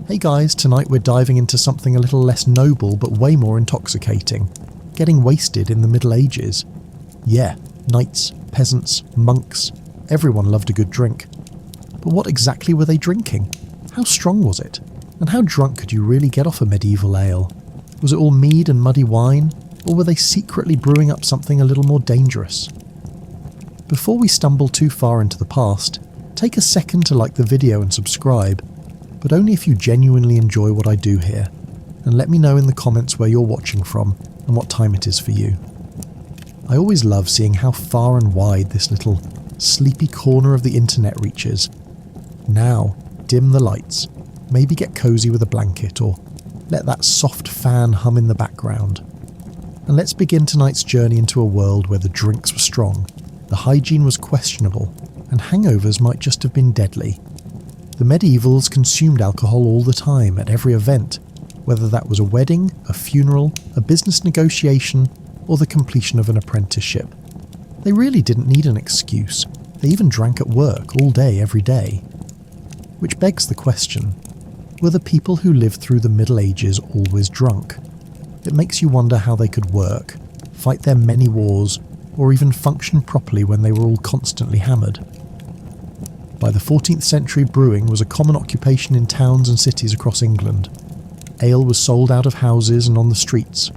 Hey guys, tonight we're diving into something a little less noble but way more intoxicating. Getting wasted in the Middle Ages. Yeah, knights, peasants, monks, everyone loved a good drink. But what exactly were they drinking? How strong was it? And how drunk could you really get off a medieval ale? Was it all mead and muddy wine? Or were they secretly brewing up something a little more dangerous? Before we stumble too far into the past, take a second to like the video and subscribe, but only if you genuinely enjoy what I do here, and let me know in the comments where you're watching from and what time it is for you. I always love seeing how far and wide this little sleepy corner of the internet reaches. Now, dim the lights, maybe get cozy with a blanket, or let that soft fan hum in the background. And let's begin tonight's journey into a world where the drinks were strong, the hygiene was questionable, and hangovers might just have been deadly. The medievals consumed alcohol all the time at every event, whether that was a wedding, a funeral, a business negotiation, or the completion of an apprenticeship. They really didn't need an excuse. They even drank at work all day, every day. Which begs the question, were the people who lived through the Middle Ages always drunk? It makes you wonder how they could work, fight their many wars, or even function properly when they were all constantly hammered. By the 14th century, brewing was a common occupation in towns and cities across England. Ale was sold out of houses and on the streets.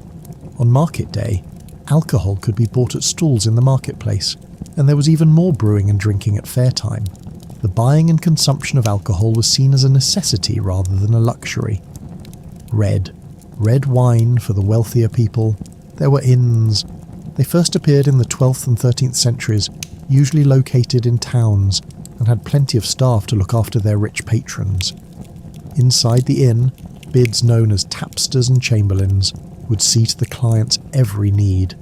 On market day, alcohol could be bought at stalls in the marketplace, and there was even more brewing and drinking at fair time. The buying and consumption of alcohol was seen as a necessity rather than a luxury. Red wine for the wealthier people. There were inns. They first appeared in the 12th and 13th centuries, usually located in towns, and had plenty of staff to look after their rich patrons. Inside the inn, bids known as tapsters and chamberlains would see to the client's every need.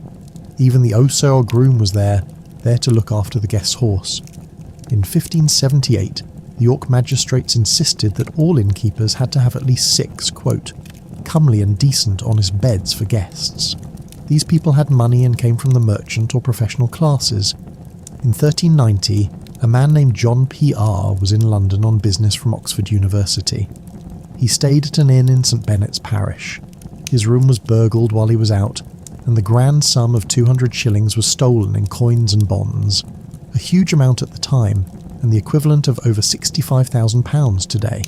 Even the oser or groom was there to look after the guest's horse. In 1578, the York magistrates insisted that all innkeepers had to have at least 6, quote, comely and decent honest beds for guests. These people had money and came from the merchant or professional classes. In 1390, a man named John P.R. was in London on business from Oxford University. He stayed at an inn in St Benet's parish. His room was burgled while he was out, and the grand sum of 200 shillings was stolen in coins and bonds, a huge amount at the time, and the equivalent of over £65,000 today.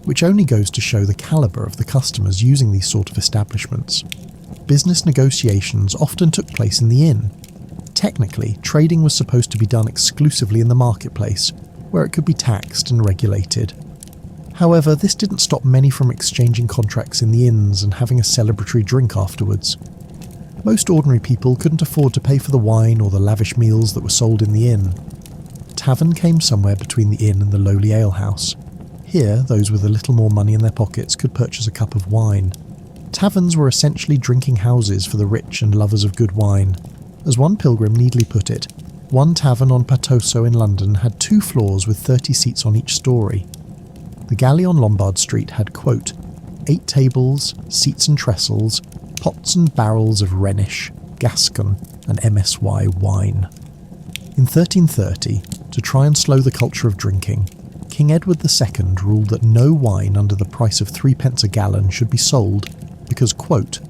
Which only goes to show the calibre of the customers using these sort of establishments. Business negotiations often took place in the inn. Technically, trading was supposed to be done exclusively in the marketplace, where it could be taxed and regulated. However, this didn't stop many from exchanging contracts in the inns and having a celebratory drink afterwards. Most ordinary people couldn't afford to pay for the wine or the lavish meals that were sold in the inn. Tavern came somewhere between the inn and the lowly alehouse. Here, those with a little more money in their pockets could purchase a cup of wine. Taverns were essentially drinking houses for the rich and lovers of good wine. As one pilgrim neatly put it, one tavern on Patoso in London had 2 floors with 30 seats on each story. The galley on Lombard Street had, quote, 8 tables, seats and trestles, pots and barrels of Rhenish, Gascon and MSY wine. In 1330, to try and slow the culture of drinking, King Edward II ruled that no wine under the price of 3p a gallon should be sold because, quote,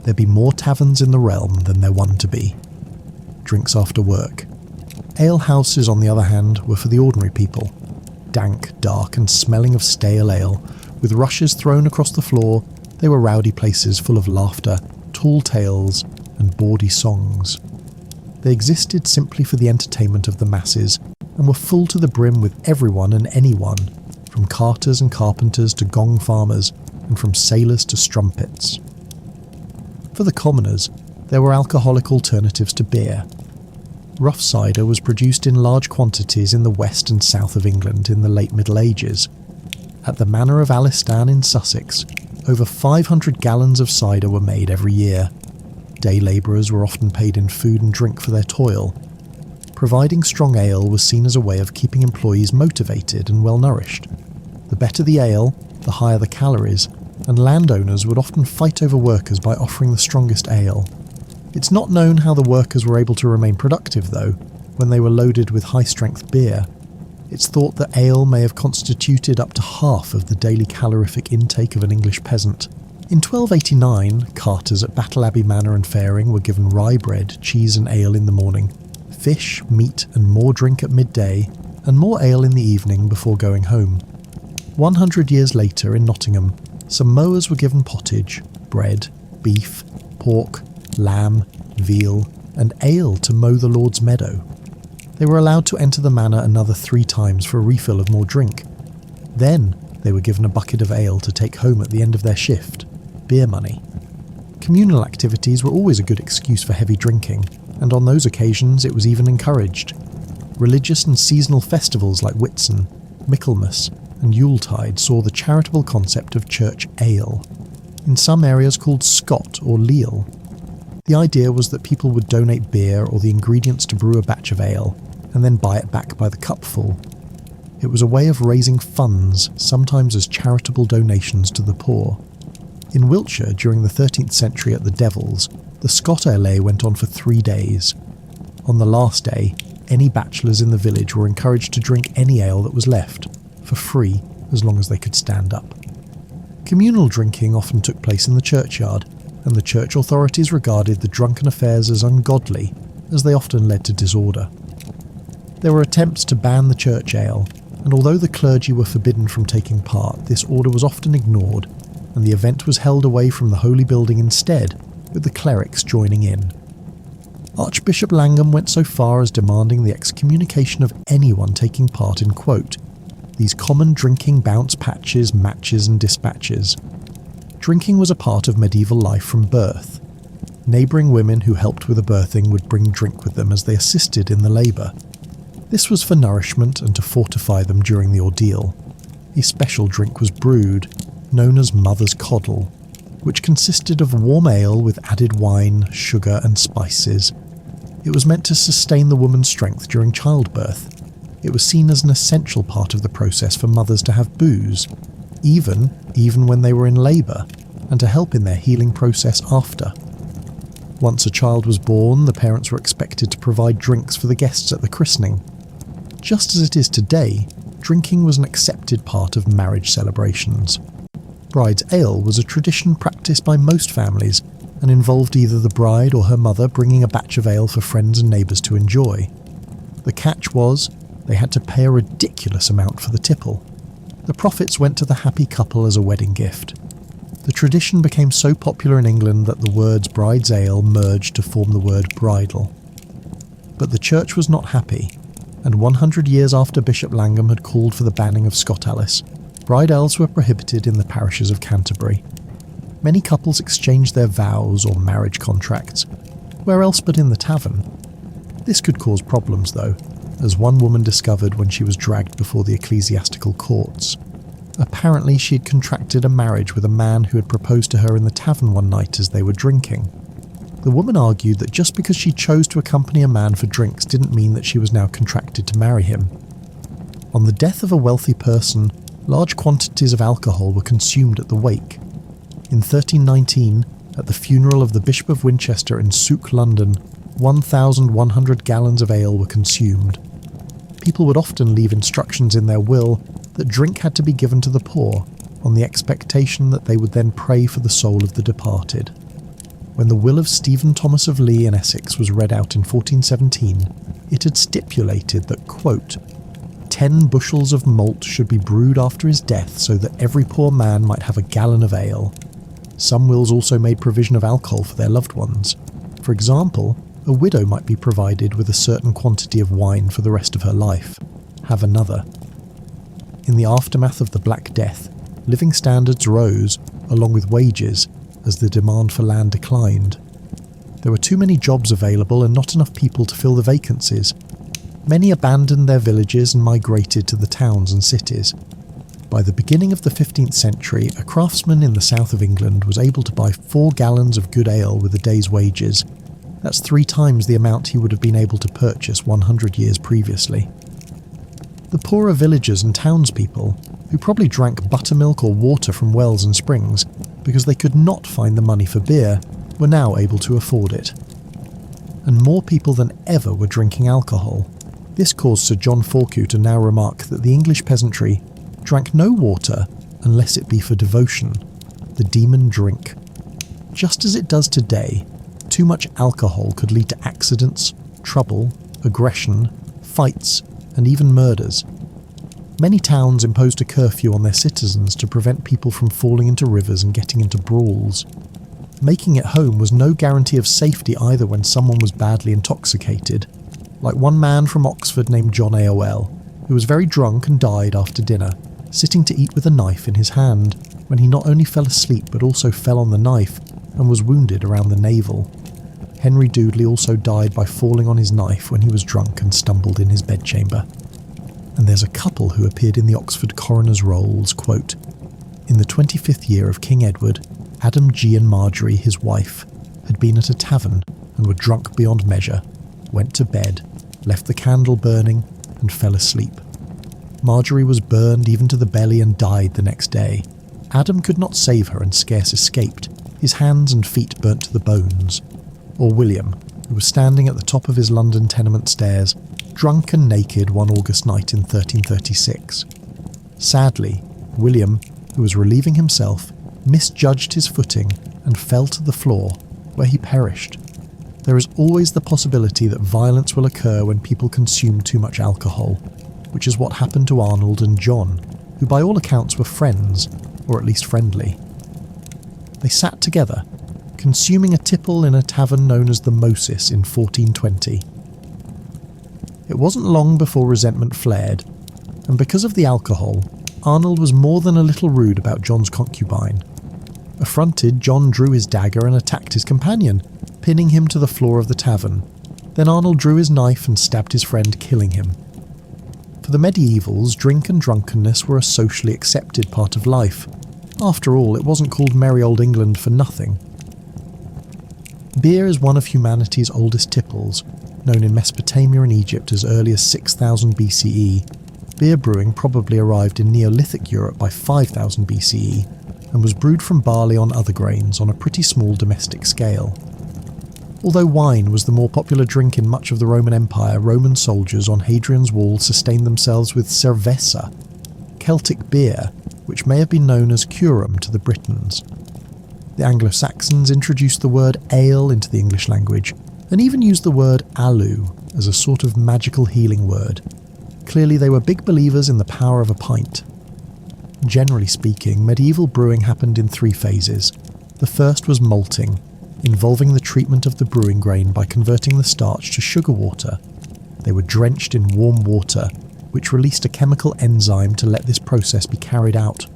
there be more taverns in the realm than there won to be. Drinks after work. Ale houses, on the other hand, were for the ordinary people. Dank, dark and smelling of stale ale, with rushes thrown across the floor, they were rowdy places full of laughter, tall tales and bawdy songs. They existed simply for the entertainment of the masses, and were full to the brim with everyone and anyone, from carters and carpenters to gong farmers, and from sailors to strumpets. For the commoners, there were alcoholic alternatives to beer. Rough cider was produced in large quantities in the west and south of England in the late Middle Ages. At the manor of Alistan in Sussex, over 500 gallons of cider were made every year. Day labourers were often paid in food and drink for their toil. Providing strong ale was seen as a way of keeping employees motivated and well-nourished. The better the ale, the higher the calories, and landowners would often fight over workers by offering the strongest ale. It's not known how the workers were able to remain productive, though, when they were loaded with high-strength beer. It's thought that ale may have constituted up to half of the daily calorific intake of an English peasant. In 1289, carters at Battle Abbey Manor and Faring were given rye bread, cheese and ale in the morning, fish, meat and more drink at midday, and more ale in the evening before going home. 100 years later in Nottingham, some mowers were given pottage, bread, beef, pork, lamb, veal, and ale to mow the Lord's meadow. They were allowed to enter the manor another 3 times for a refill of more drink. Then they were given a bucket of ale to take home at the end of their shift, beer money. Communal activities were always a good excuse for heavy drinking, and on those occasions it was even encouraged. Religious and seasonal festivals like Whitsun, Michaelmas, and Yuletide saw the charitable concept of church ale, in some areas called Scot or Leal. The idea was that people would donate beer or the ingredients to brew a batch of ale, and then buy it back by the cupful. It was a way of raising funds, sometimes as charitable donations to the poor. In Wiltshire, during the 13th century at the Devils, the Scot ale went on for 3 days. On the last day, any bachelors in the village were encouraged to drink any ale that was left, for free, as long as they could stand up. Communal drinking often took place in the churchyard, and the church authorities regarded the drunken affairs as ungodly, as they often led to disorder. There were attempts to ban the church ale, and although the clergy were forbidden from taking part, this order was often ignored, and the event was held away from the holy building instead, with the clerics joining in. Archbishop Langham went so far as demanding the excommunication of anyone taking part in, quote, these common drinking bounce patches, matches and dispatches. Drinking was a part of medieval life from birth. Neighbouring women who helped with the birthing would bring drink with them as they assisted in the labour. This was for nourishment and to fortify them during the ordeal. A special drink was brewed, known as Mother's Coddle, which consisted of warm ale with added wine, sugar and spices. It was meant to sustain the woman's strength during childbirth. It was seen as an essential part of the process for mothers to have booze, even when they were in labour, and to help in their healing process after. Once a child was born, the parents were expected to provide drinks for the guests at the christening. Just as it is today, drinking was an accepted part of marriage celebrations. Bride's ale was a tradition practised by most families and involved either the bride or her mother bringing a batch of ale for friends and neighbours to enjoy. The catch was, they had to pay a ridiculous amount for the tipple. The profits went to the happy couple as a wedding gift. The tradition became so popular in England that the words bride's ale merged to form the word bridal. But the church was not happy, and 100 years after Bishop Langham had called for the banning of Scot ales, bride ales were prohibited in the parishes of Canterbury. Many couples exchanged their vows or marriage contracts. Where else but in the tavern? This could cause problems though, as one woman discovered when she was dragged before the ecclesiastical courts. Apparently she had contracted a marriage with a man who had proposed to her in the tavern one night as they were drinking. The woman argued that just because she chose to accompany a man for drinks didn't mean that she was now contracted to marry him. On the death of a wealthy person, large quantities of alcohol were consumed at the wake. In 1319, at the funeral of the Bishop of Winchester in Souk, London, 1,100 gallons of ale were consumed. People would often leave instructions in their will that drink had to be given to the poor, on the expectation that they would then pray for the soul of the departed. When the will of Stephen Thomas of Lee in Essex was read out in 1417, it had stipulated that, quote, 10 bushels of malt should be brewed after his death so that every poor man might have a gallon of ale. Some wills also made provision of alcohol for their loved ones. For example, a widow might be provided with a certain quantity of wine for the rest of her life. Have another. In the aftermath of the Black Death, living standards rose, along with wages, as the demand for land declined. There were too many jobs available and not enough people to fill the vacancies. Many abandoned their villages and migrated to the towns and cities. By the beginning of the 15th century, a craftsman in the south of England was able to buy 4 gallons of good ale with a day's wages. That's 3 times the amount he would have been able to purchase 100 years previously. The poorer villagers and townspeople, who probably drank buttermilk or water from wells and springs because they could not find the money for beer, were now able to afford it. And more people than ever were drinking alcohol. This caused Sir John Forkew to now remark that the English peasantry drank no water unless it be for devotion, the demon drink. Just as it does today, too much alcohol could lead to accidents, trouble, aggression, fights, and even murders. Many towns imposed a curfew on their citizens to prevent people from falling into rivers and getting into brawls. Making it home was no guarantee of safety either when someone was badly intoxicated, like one man from Oxford named John AOL, who was very drunk and died after dinner, sitting to eat with a knife in his hand, when he not only fell asleep but also fell on the knife and was wounded around the navel. Henry Doodley also died by falling on his knife when he was drunk and stumbled in his bedchamber. And there's a couple who appeared in the Oxford coroner's rolls, quote, "In the 25th year of King Edward, Adam G. and Marjorie, his wife, had been at a tavern and were drunk beyond measure, went to bed, left the candle burning, and fell asleep. Marjorie was burned even to the belly and died the next day. Adam could not save her and scarce escaped, his hands and feet burnt to the bones. Or William, who was standing at the top of his London tenement stairs, drunk and naked one August night in 1336. Sadly, William, who was relieving himself, misjudged his footing and fell to the floor, where he perished. There is always the possibility that violence will occur when people consume too much alcohol, which is what happened to Arnold and John, who by all accounts were friends, or at least friendly. They sat together, consuming a tipple in a tavern known as the Moses in 1420. It wasn't long before resentment flared, and because of the alcohol, Arnold was more than a little rude about John's concubine. Affronted, John drew his dagger and attacked his companion, pinning him to the floor of the tavern. Then Arnold drew his knife and stabbed his friend, killing him. For the medievals, drink and drunkenness were a socially accepted part of life. After all, it wasn't called merry old England for nothing. Beer is one of humanity's oldest tipples, known in Mesopotamia and Egypt as early as 6000 BCE. Beer brewing probably arrived in Neolithic Europe by 5000 BCE, and was brewed from barley on other grains on a pretty small domestic scale. Although wine was the more popular drink in much of the Roman Empire, Roman soldiers on Hadrian's Wall sustained themselves with cerveza, Celtic beer, which may have been known as curum to the Britons. The Anglo-Saxons introduced the word ale into the English language, and even used the word alu as a sort of magical healing word. Clearly they were big believers in the power of a pint. Generally speaking, medieval brewing happened in three phases. The first was malting, involving the treatment of the brewing grain by converting the starch to sugar water. They were drenched in warm water, which released a chemical enzyme to let this process be carried out.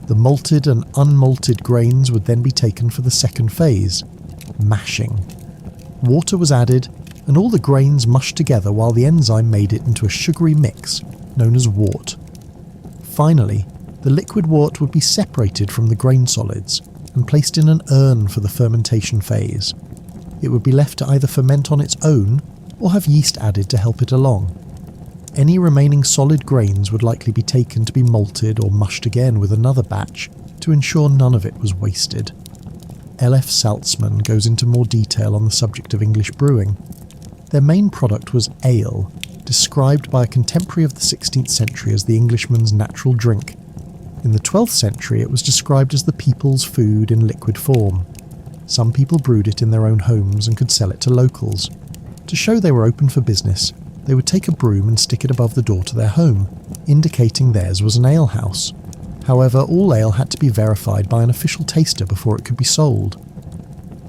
The malted and unmalted grains would then be taken for the second phase, mashing. Water was added, and all the grains mushed together while the enzyme made it into a sugary mix, known as wort. Finally, the liquid wort would be separated from the grain solids and placed in an urn for the fermentation phase. It would be left to either ferment on its own or have yeast added to help it along. Any remaining solid grains would likely be taken to be malted or mushed again with another batch to ensure none of it was wasted. L.F. Saltzman goes into more detail on the subject of English brewing. Their main product was ale, described by a contemporary of the 16th century as the Englishman's natural drink. In the 12th century it was described as the people's food in liquid form. Some people brewed it in their own homes and could sell it to locals. To show they were open for business, they would take a broom and stick it above the door to their home, indicating theirs was an alehouse. However, all ale had to be verified by an official taster before it could be sold.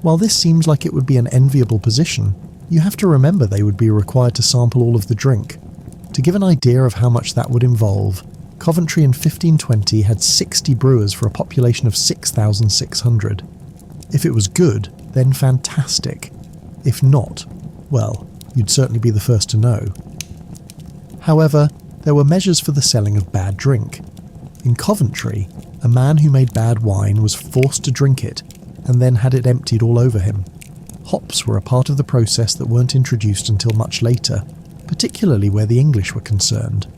While this seems like it would be an enviable position, you have to remember they would be required to sample all of the drink. To give an idea of how much that would involve, Coventry in 1520 had 60 brewers for a population of 6,600. If it was good, then fantastic. If not, well, you'd certainly be the first to know. However, there were measures for the selling of bad drink. In Coventry, a man who made bad wine was forced to drink it, and then had it emptied all over him. Hops were a part of the process that weren't introduced until much later, particularly where the English were concerned.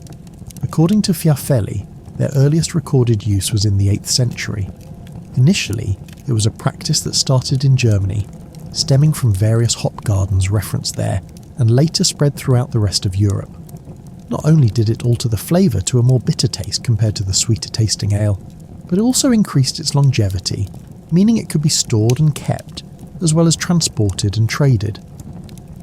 According to Fiafelli, their earliest recorded use was in the 8th century. Initially, it was a practice that started in Germany, stemming from various hop gardens referenced there, and later spread throughout the rest of Europe. Not only did it alter the flavour to a more bitter taste compared to the sweeter tasting ale, but it also increased its longevity, meaning it could be stored and kept, as well as transported and traded.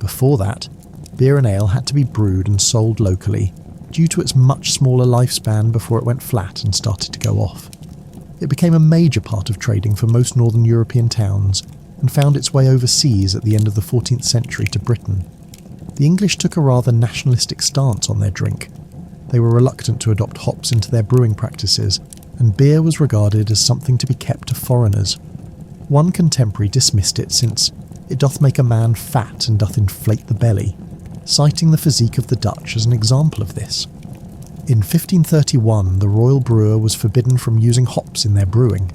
Before that, beer and ale had to be brewed and sold locally, due to its much smaller lifespan before it went flat and started to go off. It became a major part of trading for most northern European towns, and found its way overseas at the end of the 14th century to Britain. The English took a rather nationalistic stance on their drink. They were reluctant to adopt hops into their brewing practices, and beer was regarded as something to be kept to foreigners. One contemporary dismissed it since it doth make a man fat and doth inflate the belly, citing the physique of the Dutch as an example of this. In 1531, the royal brewer was forbidden from using hops in their brewing.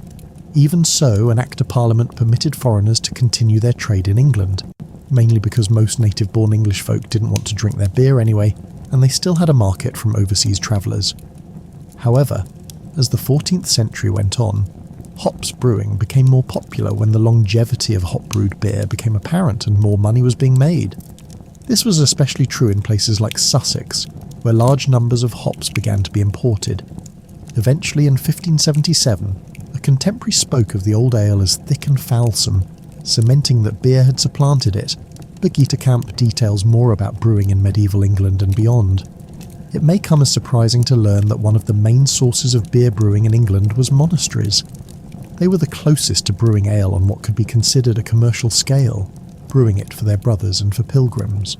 Even so, an Act of Parliament permitted foreigners to continue their trade in England, mainly because most native-born English folk didn't want to drink their beer anyway, and they still had a market from overseas travellers. However, as the 14th century went on, hops brewing became more popular when the longevity of hop-brewed beer became apparent and more money was being made. This was especially true in places like Sussex, where large numbers of hops began to be imported. Eventually, in 1577, a contemporary spoke of the old ale as thick and foulsome, cementing that beer had supplanted it, but Gieterkamp details more about brewing in medieval England and beyond. It may come as surprising to learn that one of the main sources of beer brewing in England was monasteries. They were the closest to brewing ale on what could be considered a commercial scale, brewing it for their brothers and for pilgrims.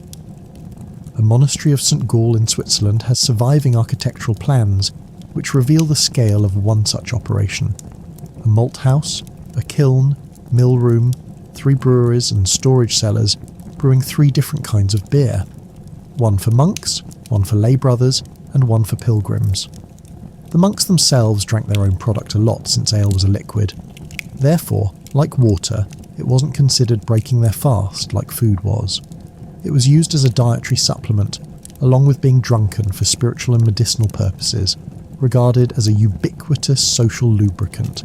A monastery of St. Gall in Switzerland has surviving architectural plans which reveal the scale of one such operation. A malt house, a kiln, mill room, 3 breweries and storage cellars brewing 3 different kinds of beer. One for monks, one for lay brothers, and one for pilgrims. The monks themselves drank their own product a lot since ale was a liquid. Therefore, like water, it wasn't considered breaking their fast like food was. It was used as a dietary supplement, along with being drunken for spiritual and medicinal purposes, regarded as a ubiquitous social lubricant.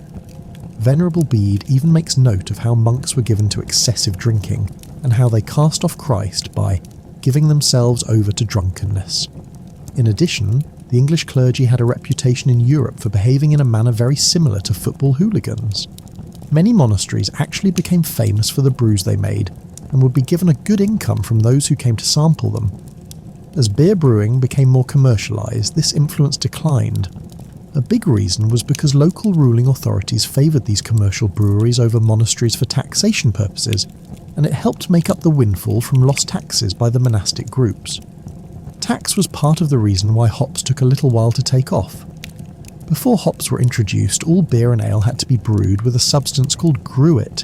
Venerable Bede even makes note of how monks were given to excessive drinking, and how they cast off Christ by giving themselves over to drunkenness. In addition, the English clergy had a reputation in Europe for behaving in a manner very similar to football hooligans. Many monasteries actually became famous for the brews they made, and would be given a good income from those who came to sample them. As beer brewing became more commercialised, this influence declined. A big reason was because local ruling authorities favoured these commercial breweries over monasteries for taxation purposes, and it helped make up the windfall from lost taxes by the monastic groups. Tax was part of the reason why hops took a little while to take off. Before hops were introduced, all beer and ale had to be brewed with a substance called gruit,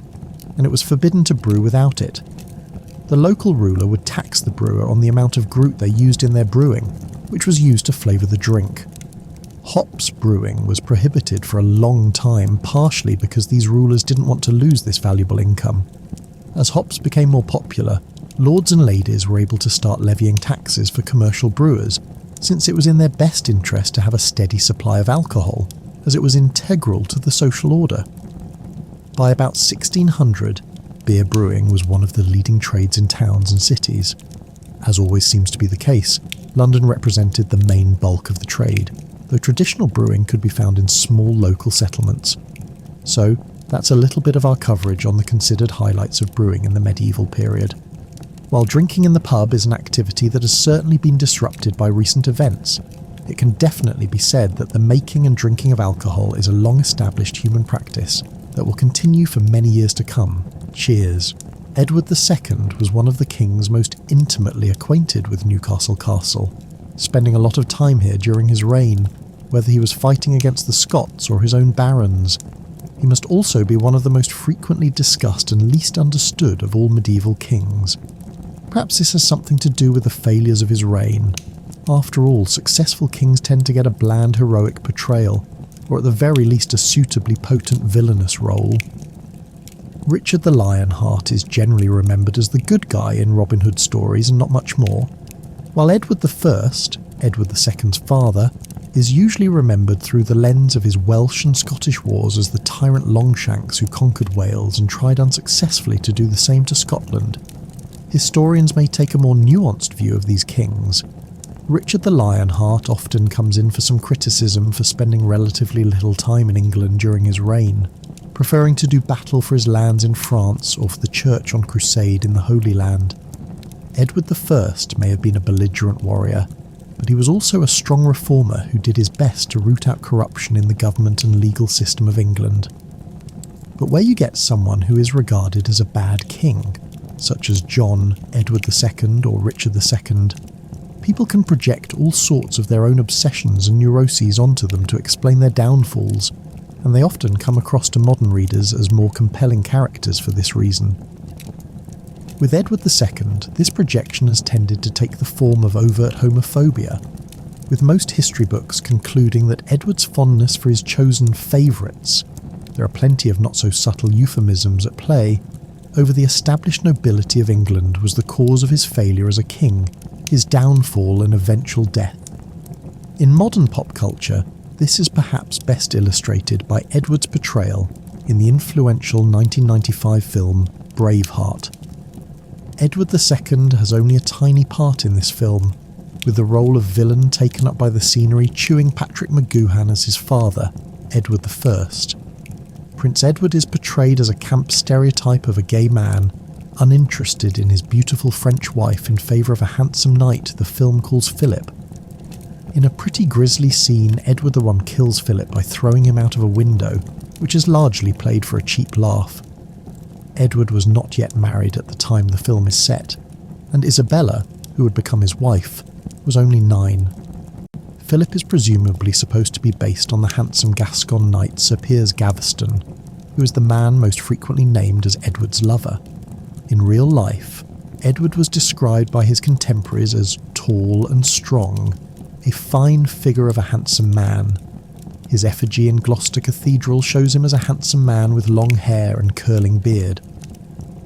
and it was forbidden to brew without it. The local ruler would tax the brewer on the amount of gruit they used in their brewing, which was used to flavour the drink. Hops brewing was prohibited for a long time, partially because these rulers didn't want to lose this valuable income. As hops became more popular, lords and ladies were able to start levying taxes for commercial brewers, since it was in their best interest to have a steady supply of alcohol, as it was integral to the social order. By about 1600, beer brewing was one of the leading trades in towns and cities. As always seems to be the case, London represented the main bulk of the trade, though traditional brewing could be found in small local settlements. So, that's a little bit of our coverage on the considered highlights of brewing in the medieval period. While drinking in the pub is an activity that has certainly been disrupted by recent events, it can definitely be said that the making and drinking of alcohol is a long-established human practice that will continue for many years to come. Cheers. Edward II was one of the kings most intimately acquainted with Newcastle Castle, spending a lot of time here during his reign, whether he was fighting against the Scots or his own barons. He must also be one of the most frequently discussed and least understood of all medieval kings. Perhaps this has something to do with the failures of his reign. After all, successful kings tend to get a bland heroic portrayal, or at the very least a suitably potent villainous role. Richard the Lionheart is generally remembered as the good guy in Robin Hood stories and not much more, while Edward I, Edward II's father, is usually remembered through the lens of his Welsh and Scottish wars as the tyrant Longshanks who conquered Wales and tried unsuccessfully to do the same to Scotland. Historians may take a more nuanced view of these kings. Richard the Lionheart often comes in for some criticism for spending relatively little time in England during his reign, preferring to do battle for his lands in France or for the Church on crusade in the Holy Land. Edward I may have been a belligerent warrior, but he was also a strong reformer who did his best to root out corruption in the government and legal system of England. But where you get someone who is regarded as a bad king, such as John, Edward II or Richard II, people can project all sorts of their own obsessions and neuroses onto them to explain their downfalls, and they often come across to modern readers as more compelling characters for this reason. With Edward II, this projection has tended to take the form of overt homophobia, with most history books concluding that Edward's fondness for his chosen favourites, there are plenty of not-so-subtle euphemisms at play, over the established nobility of England was the cause of his failure as a king, his downfall and eventual death. In modern pop culture, this is perhaps best illustrated by Edward's portrayal in the influential 1995 film Braveheart. Edward II has only a tiny part in this film, with the role of villain taken up by the scenery chewing Patrick McGoohan as his father, Edward I. Prince Edward is portrayed as a camp stereotype of a gay man, uninterested in his beautiful French wife in favour of a handsome knight the film calls Philip. In a pretty grisly scene, Edward I kills Philip by throwing him out of a window, which is largely played for a cheap laugh. Edward was not yet married at the time the film is set, and Isabella, who would become his wife, was only 9. Philip is presumably supposed to be based on the handsome Gascon knight Sir Piers Gaveston, who is the man most frequently named as Edward's lover. In real life, Edward was described by his contemporaries as tall and strong, a fine figure of a handsome man. His effigy in Gloucester Cathedral shows him as a handsome man with long hair and curling beard.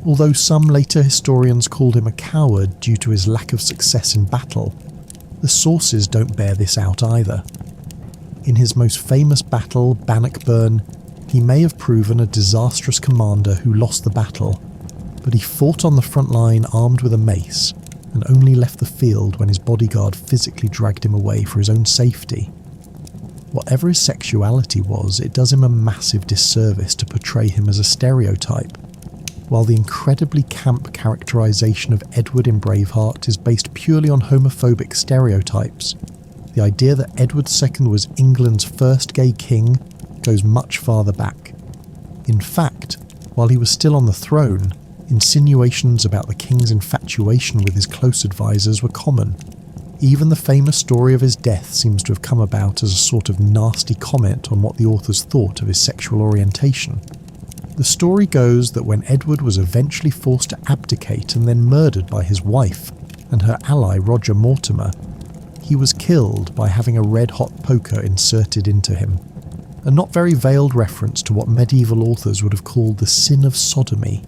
Although some later historians called him a coward due to his lack of success in battle, the sources don't bear this out either. In his most famous battle, Bannockburn, he may have proven a disastrous commander who lost the battle, but he fought on the front line armed with a mace, and only left the field when his bodyguard physically dragged him away for his own safety. Whatever his sexuality was, it does him a massive disservice to portray him as a stereotype. While the incredibly camp characterisation of Edward in Braveheart is based purely on homophobic stereotypes, the idea that Edward II was England's first gay king goes much farther back. In fact, while he was still on the throne, insinuations about the king's infatuation with his close advisors were common. Even the famous story of his death seems to have come about as a sort of nasty comment on what the authors thought of his sexual orientation. The story goes that when Edward was eventually forced to abdicate and then murdered by his wife and her ally Roger Mortimer, he was killed by having a red-hot poker inserted into him, a not very veiled reference to what medieval authors would have called the sin of sodomy.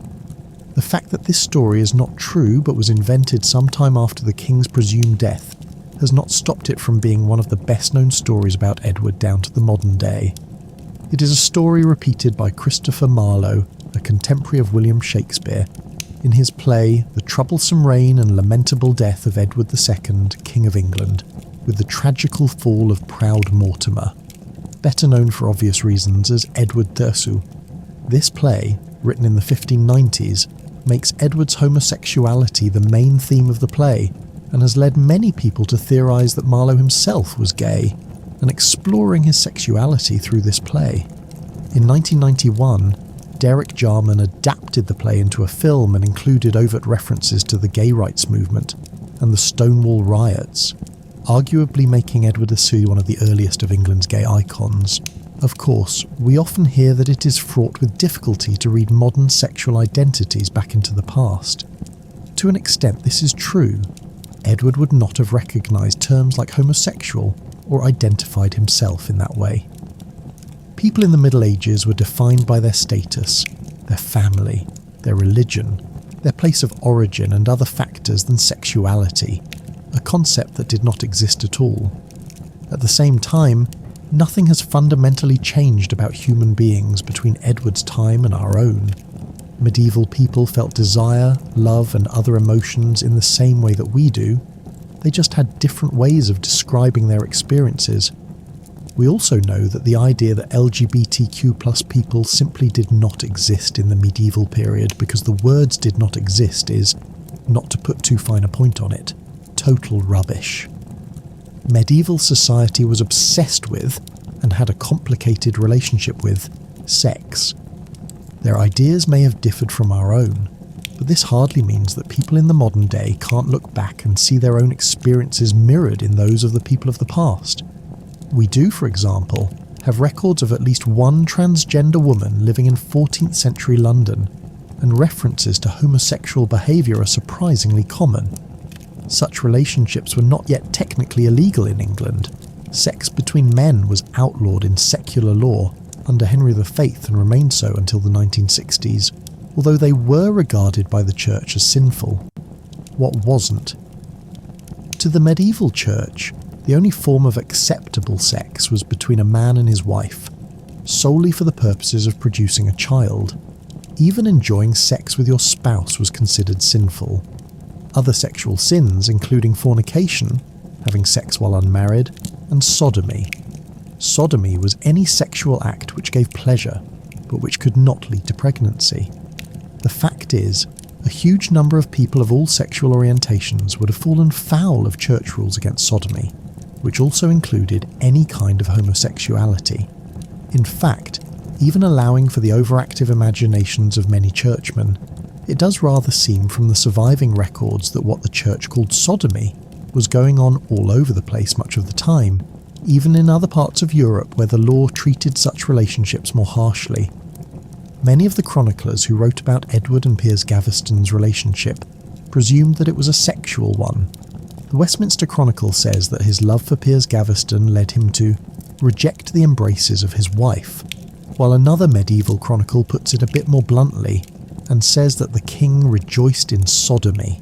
The fact that this story is not true but was invented sometime after the king's presumed death has not stopped it from being one of the best-known stories about Edward down to the modern day. It is a story repeated by Christopher Marlowe, a contemporary of William Shakespeare, in his play The Troublesome Reign and Lamentable Death of Edward II, King of England, with the tragical fall of proud Mortimer, better known for obvious reasons as Edward Thursu. This play, written in the 1590s, makes Edward's homosexuality the main theme of the play, and has led many people to theorise that Marlowe himself was gay, and exploring his sexuality through this play. In 1991, Derek Jarman adapted the play into a film and included overt references to the gay rights movement and the Stonewall riots, arguably making Edward II one of the earliest of England's gay icons. Of course, we often hear that it is fraught with difficulty to read modern sexual identities back into the past. To an extent, this is true. Edward would not have recognised terms like homosexual or identified himself in that way. People in the Middle Ages were defined by their status, their family, their religion, their place of origin and other factors than sexuality, a concept that did not exist at all. At the same time, nothing has fundamentally changed about human beings between Edward's time and our own. medieval people felt desire, love and other emotions in the same way that we do. They just had different ways of describing their experiences. We also know that the idea that LGBTQ+ people simply did not exist in the medieval period because the words did not exist is, not to put too fine a point on it, total rubbish. Medieval society was obsessed with, and had a complicated relationship with, sex. Their ideas may have differed from our own, but this hardly means that people in the modern day can't look back and see their own experiences mirrored in those of the people of the past. We do, for example, have records of at least one transgender woman living in 14th century London, and references to homosexual behaviour are surprisingly common. Such relationships were not yet technically illegal in England. Sex between men was outlawed in secular law under Henry VIII and remained so until the 1960s, although they were regarded by the church as sinful. What wasn't? To the medieval church, the only form of acceptable sex was between a man and his wife, solely for the purposes of producing a child. Even enjoying sex with your spouse was considered sinful. Other sexual sins, including fornication, having sex while unmarried, and sodomy. Sodomy was any sexual act which gave pleasure, but which could not lead to pregnancy. The fact is, a huge number of people of all sexual orientations would have fallen foul of church rules against sodomy, which also included any kind of homosexuality. In fact, even allowing for the overactive imaginations of many churchmen, it does rather seem from the surviving records that what the church called sodomy was going on all over the place much of the time, even in other parts of Europe where the law treated such relationships more harshly. Many of the chroniclers who wrote about Edward and Piers Gaveston's relationship presumed that it was a sexual one. The Westminster Chronicle says that his love for Piers Gaveston led him to reject the embraces of his wife, while another medieval chronicle puts it a bit more bluntly and says that the king rejoiced in sodomy.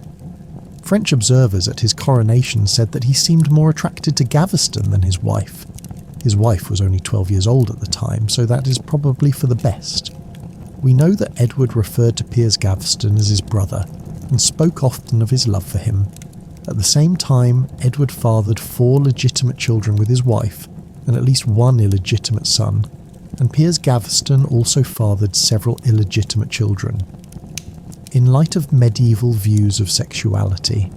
French observers at his coronation said that he seemed more attracted to Gaveston than his wife. His wife was only 12 years old at the time, so that is probably for the best. We know that Edward referred to Piers Gaveston as his brother, and spoke often of his love for him. At the same time, Edward fathered 4 legitimate children with his wife, and at least 1 illegitimate son, and Piers Gaveston also fathered several illegitimate children. In light of medieval views of sexuality,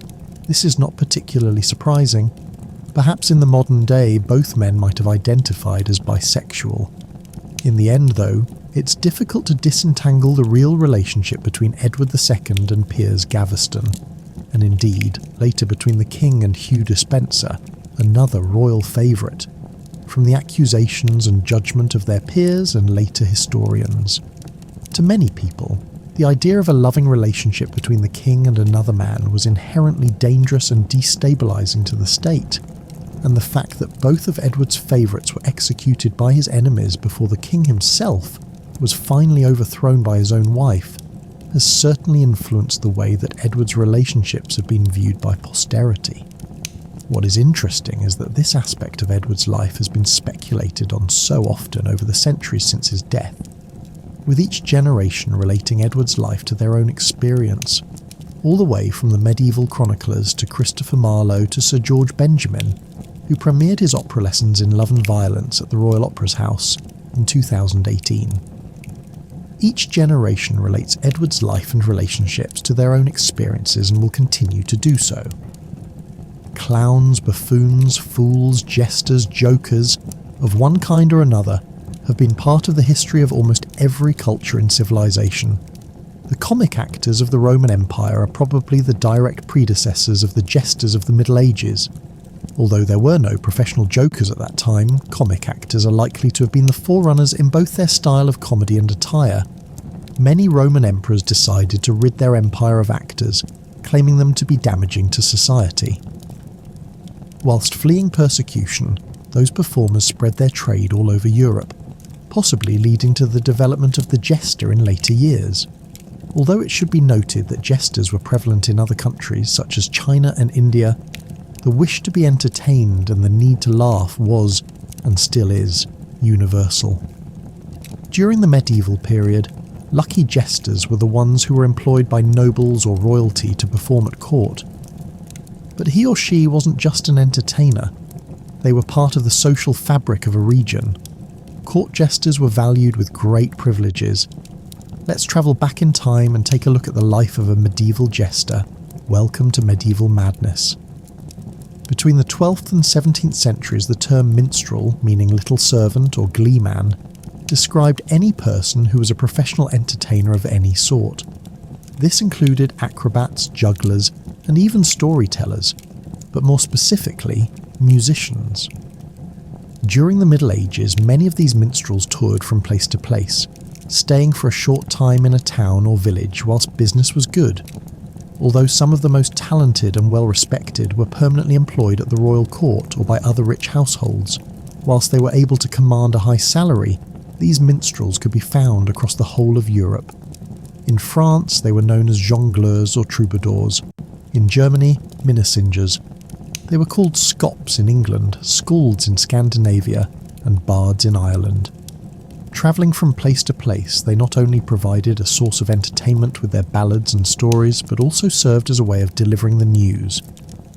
this is not particularly surprising. Perhaps in the modern day, both men might have identified as bisexual. In the end, though, it's difficult to disentangle the real relationship between Edward II and Piers Gaveston, and indeed, later between the King and Hugh Despencer, another royal favourite, from the accusations and judgment of their peers and later historians. To many people, the idea of a loving relationship between the king and another man was inherently dangerous and destabilising to the state, and the fact that both of Edward's favourites were executed by his enemies before the king himself was finally overthrown by his own wife has certainly influenced the way that Edward's relationships have been viewed by posterity. What is interesting is that this aspect of Edward's life has been speculated on so often over the centuries since his death, with each generation relating Edward's life to their own experience, all the way from the medieval chroniclers to Christopher Marlowe to Sir George Benjamin, who premiered his opera lessons in Love and Violence at the Royal Opera's House in 2018. Each generation relates Edward's life and relationships to their own experiences and will continue to do so. Clowns, buffoons, fools, jesters, jokers, of one kind or another, have been part of the history of almost every culture in civilization. The comic actors of the Roman Empire are probably the direct predecessors of the jesters of the Middle Ages. Although there were no professional jokers at that time, comic actors are likely to have been the forerunners in both their style of comedy and attire. Many Roman emperors decided to rid their empire of actors, claiming them to be damaging to society. Whilst fleeing persecution, those performers spread their trade all over Europe, possibly leading to the development of the jester in later years. Although it should be noted that jesters were prevalent in other countries such as China and India, the wish to be entertained and the need to laugh was, and still is, universal. During the medieval period, Lucky jesters were the ones who were employed by nobles or royalty to perform at court. But he or she wasn't just an entertainer. They were part of the social fabric of a region. Court jesters were valued with great privileges. Let's travel back in time and take a look at the life of a medieval jester. Welcome to medieval madness. Between the 12th and 17th centuries, the term minstrel, meaning little servant or gleeman, described any person who was a professional entertainer of any sort. This included acrobats, jugglers, and even storytellers, but more specifically, musicians. During the Middle Ages, many of these minstrels toured from place to place, staying for a short time in a town or village whilst business was good. Although some of the most talented and well-respected were permanently employed at the royal court or by other rich households, whilst they were able to command a high salary, these minstrels could be found across the whole of Europe. In France, they were known as jongleurs or troubadours. In Germany, minnesingers. They were called skops in England, skalds in Scandinavia, and bards in Ireland. Travelling from place to place, they not only provided a source of entertainment with their ballads and stories, but also served as a way of delivering the news.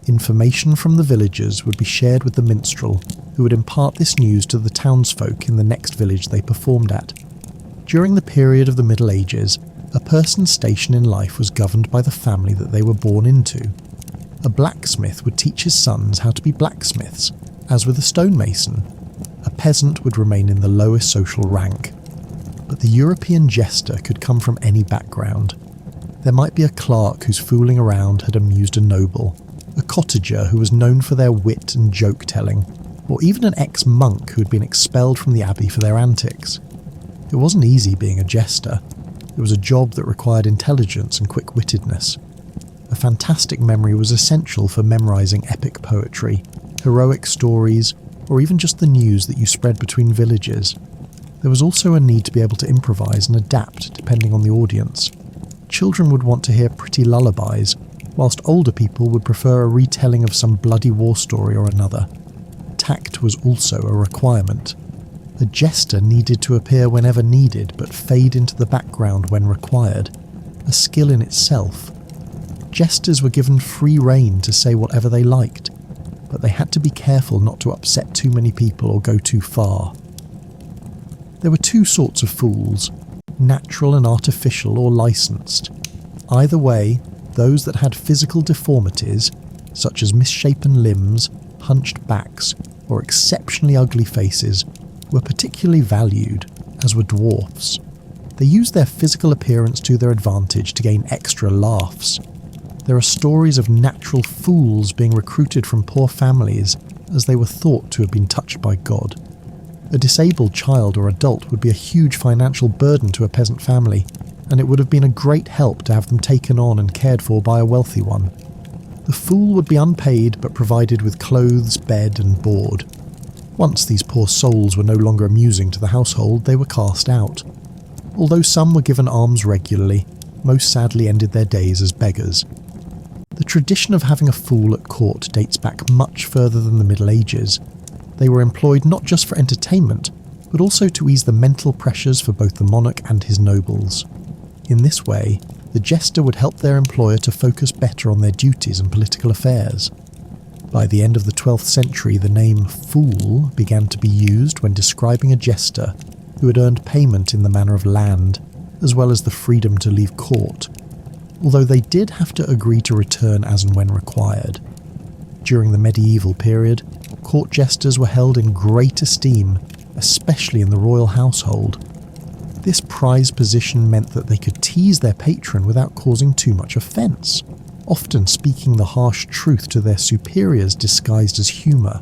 Information from the villagers would be shared with the minstrel, who would impart this news to the townsfolk in the next village they performed at. During the period of the Middle Ages, a person's station in life was governed by the family that they were born into. A blacksmith would teach his sons how to be blacksmiths, as with a stonemason. A peasant would remain in the lowest social rank. But the European jester could come from any background. There might be a clerk whose fooling around had amused a noble, a cottager who was known for their wit and joke-telling, or even an ex-monk who had been expelled from the abbey for their antics. It wasn't easy being a jester. It was a job that required intelligence and quick-wittedness. A fantastic memory was essential for memorising epic poetry, heroic stories, or even just the news that you spread between villages. There was also a need to be able to improvise and adapt depending on the audience. Children would want to hear pretty lullabies, whilst older people would prefer a retelling of some bloody war story or another. Tact was also a requirement. A jester needed to appear whenever needed, but fade into the background when required, a skill in itself. Jesters were given free rein to say whatever they liked, but they had to be careful not to upset too many people or go too far. There were two sorts of fools, natural and artificial or licensed. Either way, those that had physical deformities, such as misshapen limbs, hunched backs, or exceptionally ugly faces, were particularly valued, as were dwarfs. They used their physical appearance to their advantage to gain extra laughs. There are stories of natural fools being recruited from poor families as they were thought to have been touched by God. A disabled child or adult would be a huge financial burden to a peasant family, and it would have been a great help to have them taken on and cared for by a wealthy one. The fool would be unpaid but provided with clothes, bed and board. Once these poor souls were no longer amusing to the household, they were cast out. Although some were given alms regularly, most sadly ended their days as beggars. The tradition of having a fool at court dates back much further than the Middle Ages. They were employed not just for entertainment, but also to ease the mental pressures for both the monarch and his nobles. In this way, the jester would help their employer to focus better on their duties and political affairs. By the end of the 12th century, the name fool began to be used when describing a jester who had earned payment in the manner of land, as well as the freedom to leave court, although they did have to agree to return as and when required. During the medieval period, court jesters were held in great esteem, especially in the royal household. This prized position meant that they could tease their patron without causing too much offence, often speaking the harsh truth to their superiors disguised as humour.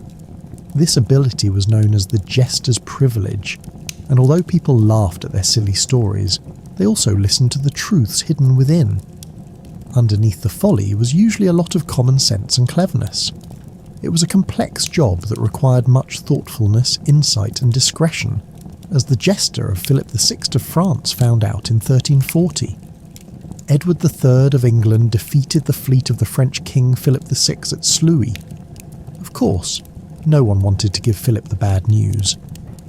This ability was known as the jester's privilege, and although people laughed at their silly stories, they also listened to the truths hidden within. Underneath the folly was usually a lot of common sense and cleverness. It was a complex job that required much thoughtfulness, insight and discretion, as the jester of Philip VI of France found out in 1340. Edward III of England defeated the fleet of the French king Philip VI at Sluys. Of course, no one wanted to give Philip the bad news.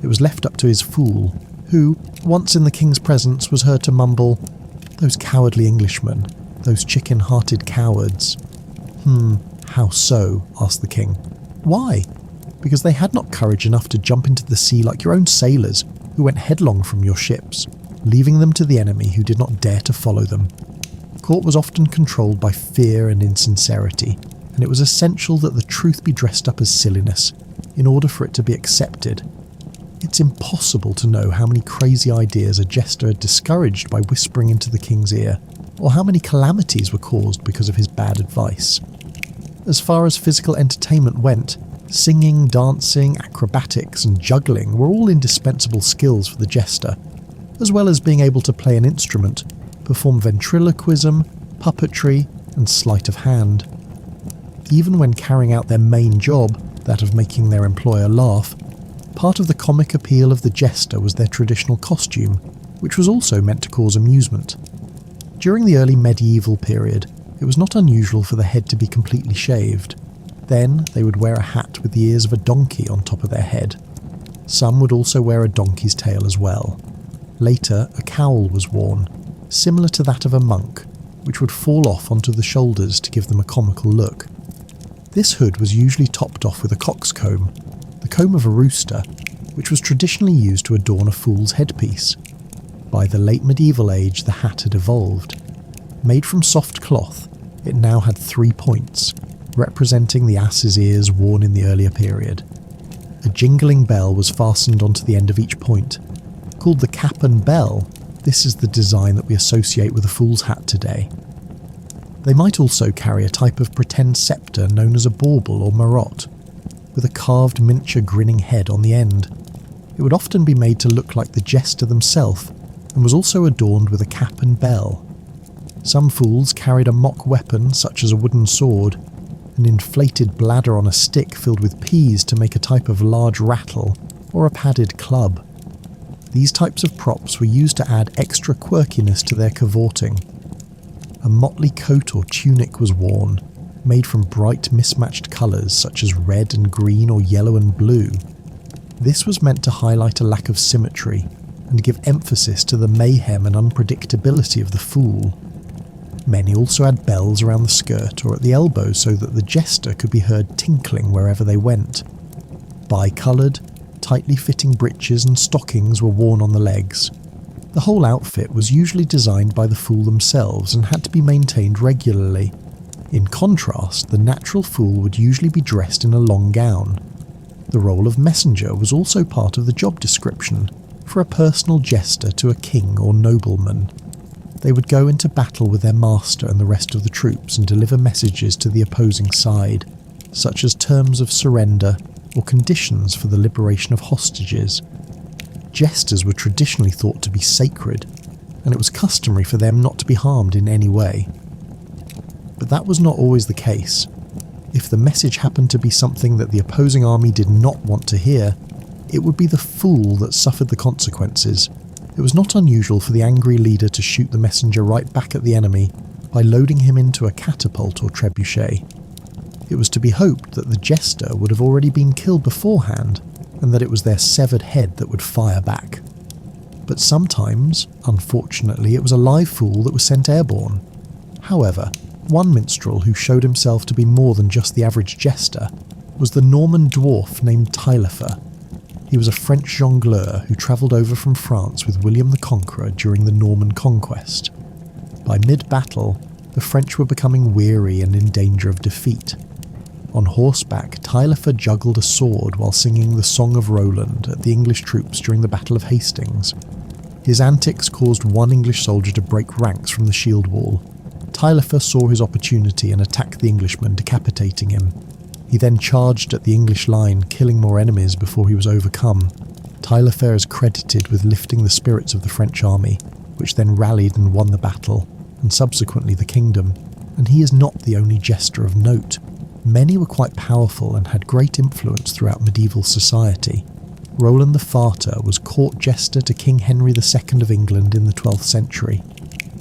It was left up to his fool, who, once in the king's presence, was heard to mumble, "Those cowardly Englishmen, those chicken-hearted cowards." How so?" asked the king. "Why? Because they had not courage enough to jump into the sea like your own sailors, who went headlong from your ships, leaving them to the enemy who did not dare to follow them. Court was often controlled by fear and insincerity, and it was essential that the truth be dressed up as silliness in order for it to be accepted. It's impossible to know how many crazy ideas a jester had discouraged by whispering into the king's ear, or how many calamities were caused because of his bad advice. As far as physical entertainment went, singing, dancing, acrobatics and juggling were all indispensable skills for the jester, as well as being able to play an instrument, perform ventriloquism, puppetry and sleight of hand. Even when carrying out their main job, that of making their employer laugh, part of the comic appeal of the jester was their traditional costume, which was also meant to cause amusement. During the early medieval period, it was not unusual for the head to be completely shaved. Then they would wear a hat with the ears of a donkey on top of their head. Some would also wear a donkey's tail as well. Later, a cowl was worn, similar to that of a monk, which would fall off onto the shoulders to give them a comical look. This hood was usually topped off with a coxcomb, the comb of a rooster, which was traditionally used to adorn a fool's headpiece. By the late medieval age, the hat had evolved. Made from soft cloth, it now had 3 points, representing the ass's ears worn in the earlier period. A jingling bell was fastened onto the end of each point. Called the cap and bell, this is the design that we associate with a fool's hat today. They might also carry a type of pretend sceptre known as a bauble or marotte, with a carved miniature grinning head on the end. It would often be made to look like the jester themselves, and was also adorned with a cap and bell. Some fools carried a mock weapon such as a wooden sword, an inflated bladder on a stick filled with peas to make a type of large rattle, or a padded club. These types of props were used to add extra quirkiness to their cavorting. A motley coat or tunic was worn, made from bright mismatched colours such as red and green or yellow and blue. This was meant to highlight a lack of symmetry and give emphasis to the mayhem and unpredictability of the fool. Many also had bells around the skirt or at the elbow so that the jester could be heard tinkling wherever they went. Bi-coloured, tightly fitting breeches and stockings were worn on the legs. The whole outfit was usually designed by the fool themselves and had to be maintained regularly. In contrast, the natural fool would usually be dressed in a long gown. The role of messenger was also part of the job description for a personal jester to a king or nobleman. They would go into battle with their master and the rest of the troops and deliver messages to the opposing side, such as terms of surrender or conditions for the liberation of hostages. Jesters were traditionally thought to be sacred, and it was customary for them not to be harmed in any way. But that was not always the case. If the message happened to be something that the opposing army did not want to hear, it would be the fool that suffered the consequences. It was not unusual for the angry leader to shoot the messenger right back at the enemy by loading him into a catapult or trebuchet. It was to be hoped that the jester would have already been killed beforehand, and that it was their severed head that would fire back. But sometimes, unfortunately, it was a live fool that was sent airborne. However, one minstrel who showed himself to be more than just the average jester was the Norman dwarf named Taillefer. He was a French jongleur who travelled over from France with William the Conqueror during the Norman conquest. By mid-battle, the French were becoming weary and in danger of defeat. On horseback, Taillefer juggled a sword while singing the Song of Roland at the English troops during the Battle of Hastings. His antics caused one English soldier to break ranks from the shield wall. Taillefer saw his opportunity and attacked the Englishman, decapitating him. He then charged at the English line, killing more enemies before he was overcome. Taillefer is credited with lifting the spirits of the French army, which then rallied and won the battle, and subsequently the kingdom. And he is not the only jester of note. Many were quite powerful and had great influence throughout medieval society. Roland the Farter was court jester to King Henry II of England in the 12th century.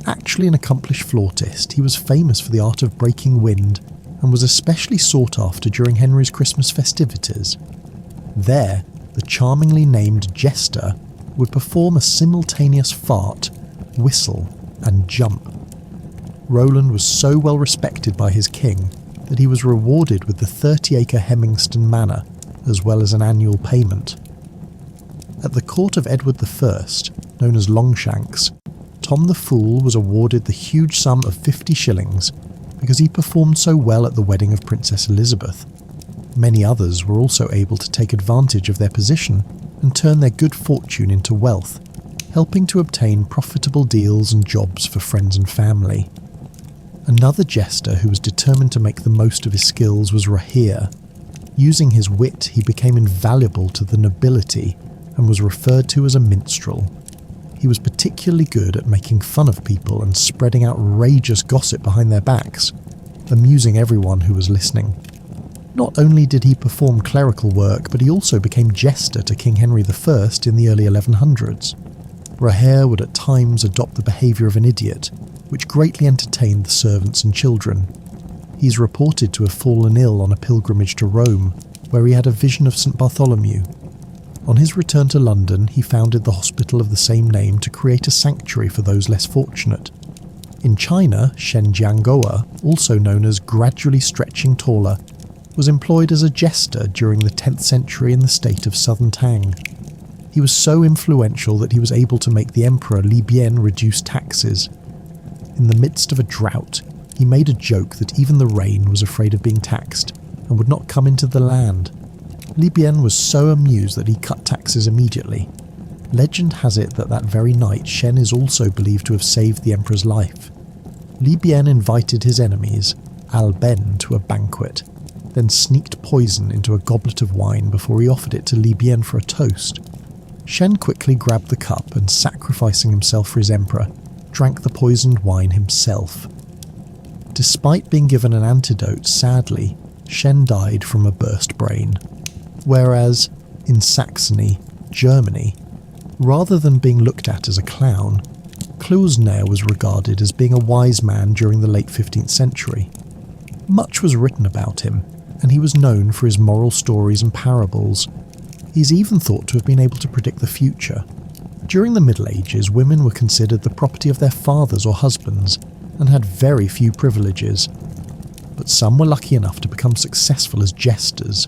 Actually an accomplished flautist, he was famous for the art of breaking wind and was especially sought after during Henry's Christmas festivities. There, the charmingly named jester would perform a simultaneous fart, whistle, and jump. Roland was so well respected by his king that he was rewarded with the 30-acre Hemmingston Manor, as well as an annual payment. At the court of Edward I, known as Longshanks, Tom the Fool was awarded the huge sum of 50 shillings because he performed so well at the wedding of Princess Elizabeth. Many others were also able to take advantage of their position and turn their good fortune into wealth, helping to obtain profitable deals and jobs for friends and family. Another jester who was determined to make the most of his skills was Rahere. Using his wit, he became invaluable to the nobility and was referred to as a minstrel. He was particularly good at making fun of people and spreading outrageous gossip behind their backs, amusing everyone who was listening. Not only did he perform clerical work, but he also became jester to King Henry I in the early 1100s. Rahere would at times adopt the behaviour of an idiot, which greatly entertained the servants and children. He's reported to have fallen ill on a pilgrimage to Rome, where he had a vision of St. Bartholomew. On his return to London, he founded the hospital of the same name to create a sanctuary for those less fortunate. In China, Shen Jiangoa, also known as gradually stretching taller, was employed as a jester during the 10th century in the state of southern Tang. He was so influential that he was able to make the emperor Li Bian reduce taxes. In the midst of a drought, he made a joke that even the rain was afraid of being taxed and would not come into the land. Li Bian was so amused that he cut taxes immediately. Legend has it that that very night Shen is also believed to have saved the emperor's life. Li Bian invited his enemies, Al Ben, to a banquet, then sneaked poison into a goblet of wine before he offered it to Li Bian for a toast. Shen quickly grabbed the cup and, sacrificing himself for his emperor, drank the poisoned wine himself. Despite being given an antidote, sadly, Shen died from a burst brain. Whereas, in Saxony, Germany, rather than being looked at as a clown, Clousner was regarded as being a wise man during the late 15th century. Much was written about him, and he was known for his moral stories and parables. He's even thought to have been able to predict the future. During the Middle Ages, women were considered the property of their fathers or husbands, and had very few privileges. But some were lucky enough to become successful as jesters.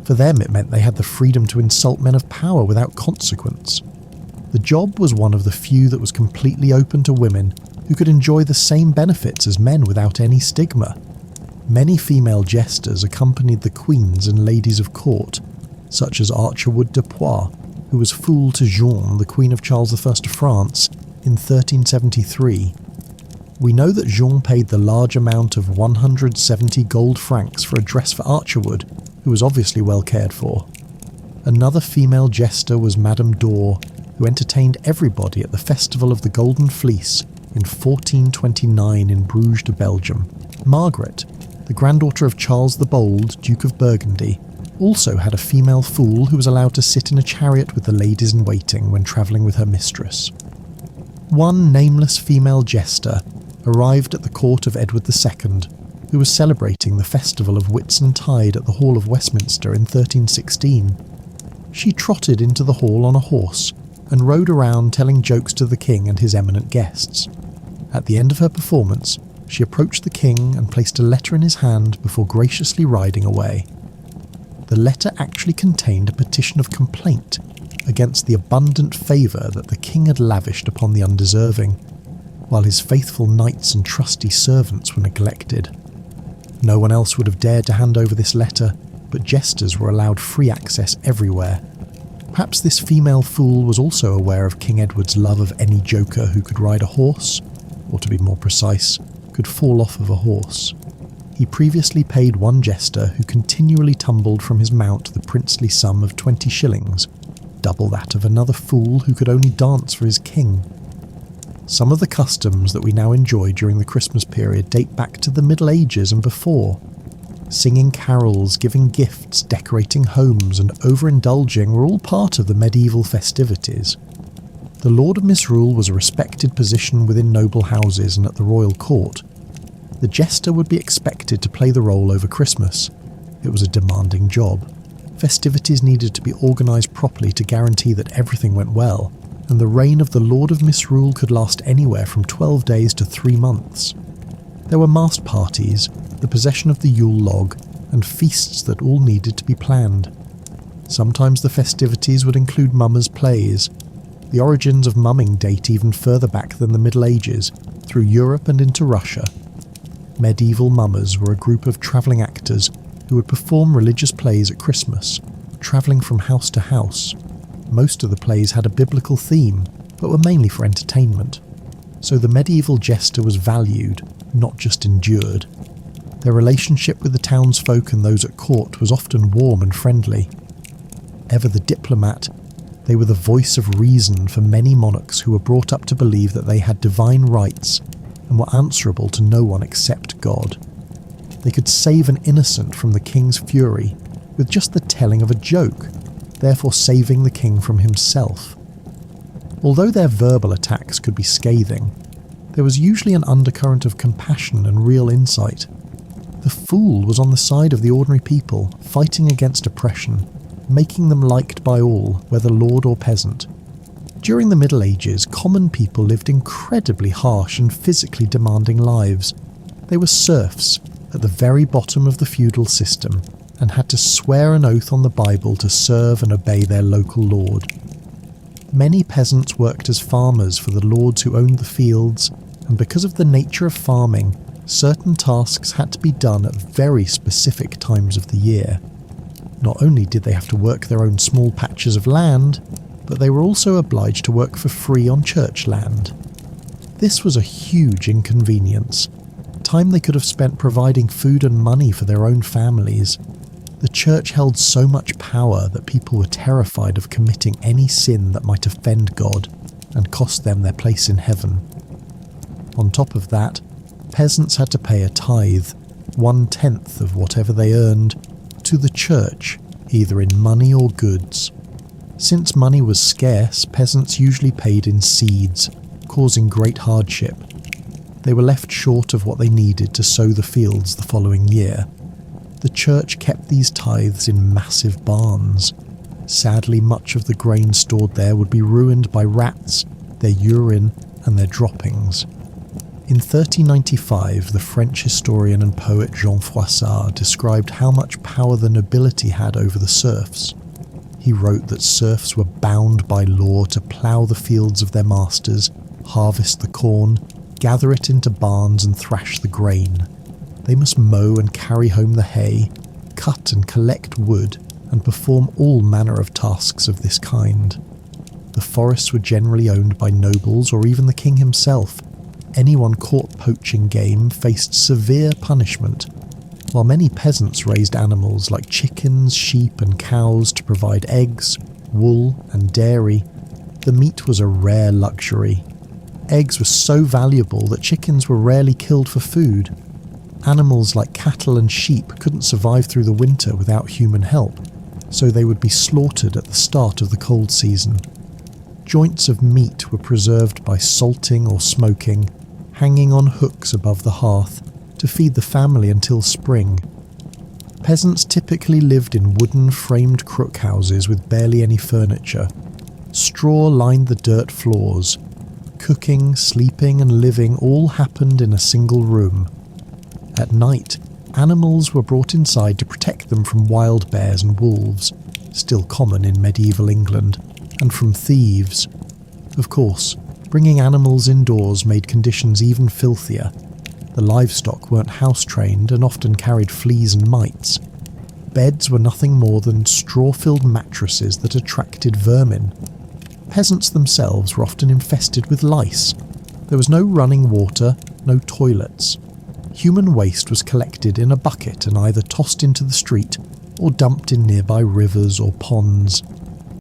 For them it meant they had the freedom to insult men of power without consequence. The job was one of the few that was completely open to women who could enjoy the same benefits as men without any stigma. Many female jesters accompanied the queens and ladies of court, such as Archerwood de Poix, who was fool to Jeanne, the Queen of Charles I of France, in 1373. We know that Jeanne paid the large amount of 170 gold francs for a dress for Archerwood, who was obviously well cared for. Another female jester was Madame Dore, who entertained everybody at the Festival of the Golden Fleece in 1429 in Bruges de Belgium. Margaret, the granddaughter of Charles the Bold, Duke of Burgundy, also had a female fool who was allowed to sit in a chariot with the ladies in waiting when travelling with her mistress. One nameless female jester arrived at the court of Edward II, who was celebrating the festival of Whitsuntide at the Hall of Westminster in 1316. She trotted into the hall on a horse and rode around telling jokes to the king and his eminent guests. At the end of her performance, she approached the king and placed a letter in his hand before graciously riding away. The letter actually contained a petition of complaint against the abundant favour that the king had lavished upon the undeserving, while his faithful knights and trusty servants were neglected. No one else would have dared to hand over this letter, but jesters were allowed free access everywhere. Perhaps this female fool was also aware of King Edward's love of any joker who could ride a horse, or to be more precise, could fall off of a horse. He previously paid one jester who continually tumbled from his mount the princely sum of 20 shillings, double that of another fool who could only dance for his king. Some of the customs that we now enjoy during the Christmas period date back to the Middle Ages and before. Singing carols, giving gifts, decorating homes, and overindulging were all part of the medieval festivities. The Lord of Misrule was a respected position within noble houses and at the royal court. The jester would be expected to play the role over Christmas. It was a demanding job. Festivities needed to be organised properly to guarantee that everything went well, and the reign of the Lord of Misrule could last anywhere from 12 days to 3 months. There were masked parties, the possession of the Yule log, and feasts that all needed to be planned. Sometimes the festivities would include mummers' plays. The origins of mumming date even further back than the Middle Ages, through Europe and into Russia. Medieval mummers were a group of travelling actors who would perform religious plays at Christmas, travelling from house to house. Most of the plays had a biblical theme, but were mainly for entertainment. So the medieval jester was valued, not just endured. Their relationship with the townsfolk and those at court was often warm and friendly. Ever the diplomat, they were the voice of reason for many monarchs who were brought up to believe that they had divine rights and were answerable to no one except God. They could save an innocent from the king's fury with just the telling of a joke, therefore saving the king from himself. Although their verbal attacks could be scathing, there was usually an undercurrent of compassion and real insight. The fool was on the side of the ordinary people, fighting against oppression, making them liked by all, whether lord or peasant. During the Middle Ages, common people lived incredibly harsh and physically demanding lives. They were serfs at the very bottom of the feudal system and had to swear an oath on the Bible to serve and obey their local lord. Many peasants worked as farmers for the lords who owned the fields, and because of the nature of farming, certain tasks had to be done at very specific times of the year. Not only did they have to work their own small patches of land, but they were also obliged to work for free on church land. This was a huge inconvenience, time they could have spent providing food and money for their own families. The church held so much power that people were terrified of committing any sin that might offend God and cost them their place in heaven. On top of that, peasants had to pay a tithe, 1/10 of whatever they earned, to the church, either in money or goods. Since money was scarce, peasants usually paid in seeds, causing great hardship. They were left short of what they needed to sow the fields the following year. The church kept these tithes in massive barns. Sadly, much of the grain stored there would be ruined by rats, their urine, and their droppings. In 1395, the French historian and poet Jean Froissart described how much power the nobility had over the serfs. He wrote that serfs were bound by law to plough the fields of their masters, harvest the corn, gather it into barns and thrash the grain. They must mow and carry home the hay, cut and collect wood, and perform all manner of tasks of this kind. The forests were generally owned by nobles or even the king himself. Anyone caught poaching game faced severe punishment, while many peasants raised animals like chickens, sheep and cows to provide eggs, wool and dairy. The meat was a rare luxury. Eggs were so valuable that chickens were rarely killed for food. Animals like cattle and sheep couldn't survive through the winter without human help, so they would be slaughtered at the start of the cold season. Joints of meat were preserved by salting or smoking, hanging on hooks above the hearth to feed the family until spring. Peasants typically lived in wooden framed crook houses with barely any furniture. Straw lined the dirt floors. Cooking, sleeping and living all happened in a single room. At night, animals were brought inside to protect them from wild bears and wolves, still common in medieval England, and from thieves. Of course, bringing animals indoors made conditions even filthier. The livestock weren't house-trained and often carried fleas and mites. Beds were nothing more than straw-filled mattresses that attracted vermin. Peasants themselves were often infested with lice. There was no running water, no toilets. Human waste was collected in a bucket and either tossed into the street or dumped in nearby rivers or ponds,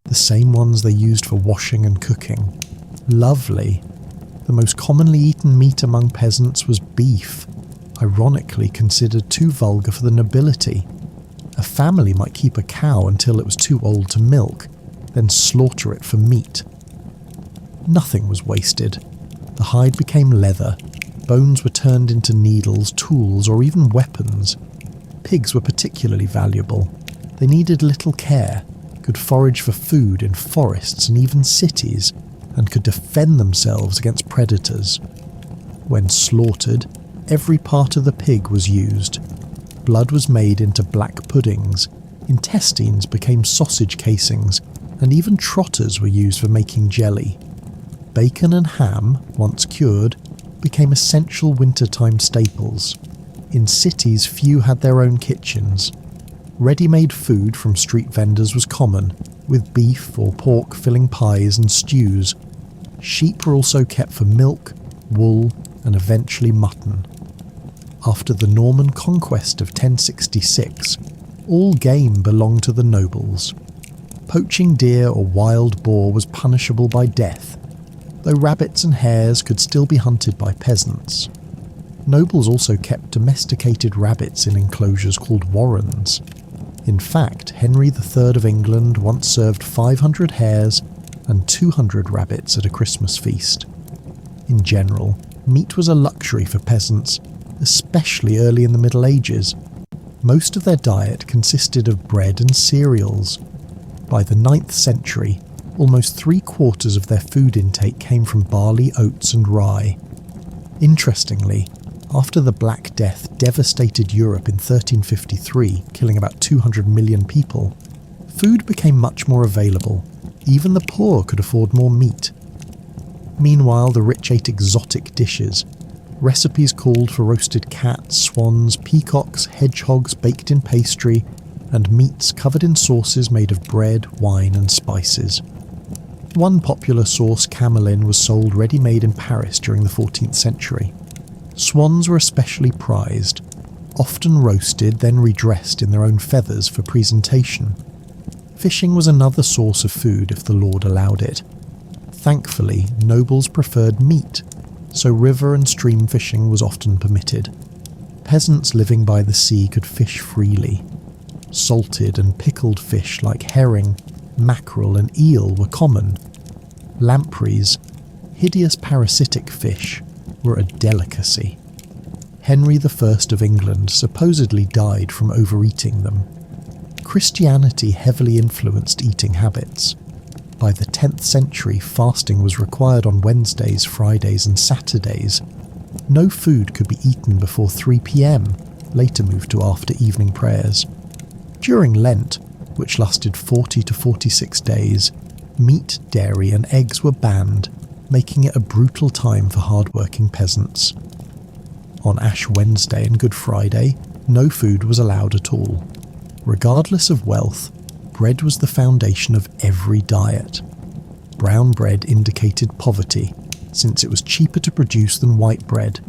the same ones they used for washing and cooking. Lovely. The most commonly eaten meat among peasants was beef, ironically considered too vulgar for the nobility. A family might keep a cow until it was too old to milk, then slaughter it for meat. Nothing was wasted. The hide became leather. Bones were turned into needles, tools, or even weapons. Pigs were particularly valuable. They needed little care, could forage for food in forests and even cities, and could defend themselves against predators. When slaughtered, every part of the pig was used. Blood was made into black puddings, intestines became sausage casings, and even trotters were used for making jelly. Bacon and ham, once cured, became essential wintertime staples. In cities, few had their own kitchens. Ready-made food from street vendors was common, with beef or pork filling pies and stews. Sheep were also kept for milk, wool, and eventually mutton. After the Norman conquest of 1066, all game belonged to the nobles. Poaching deer or wild boar was punishable by death, though rabbits and hares could still be hunted by peasants. Nobles also kept domesticated rabbits in enclosures called warrens. In fact, Henry III of England once served 500 hares and 200 rabbits at a Christmas feast. In general, meat was a luxury for peasants, especially early in the Middle Ages. Most of their diet consisted of bread and cereals. By the 9th century, almost 3/4 of their food intake came from barley, oats and rye. Interestingly, after the Black Death devastated Europe in 1353, killing about 200 million people, food became much more available. Even the poor could afford more meat. Meanwhile, the rich ate exotic dishes. Recipes called for roasted cats, swans, peacocks, hedgehogs baked in pastry, and meats covered in sauces made of bread, wine and spices. One popular sauce, camelin, was sold ready-made in Paris during the 14th century. Swans were especially prized, often roasted, then redressed in their own feathers for presentation. Fishing was another source of food if the Lord allowed it. Thankfully, nobles preferred meat, so river and stream fishing was often permitted. Peasants living by the sea could fish freely. Salted and pickled fish like herring, mackerel and eel were common. Lampreys, hideous parasitic fish, were a delicacy. Henry I of England supposedly died from overeating them. Christianity heavily influenced eating habits. By the 10th century, fasting was required on Wednesdays, Fridays and Saturdays. No food could be eaten before 3 p.m, later moved to after evening prayers. During Lent, which lasted 40 to 46 days, meat, dairy and eggs were banned, making it a brutal time for hard-working peasants. On Ash Wednesday and Good Friday, no food was allowed at all. Regardless of wealth, bread was the foundation of every diet. Brown bread indicated poverty, since it was cheaper to produce than white bread.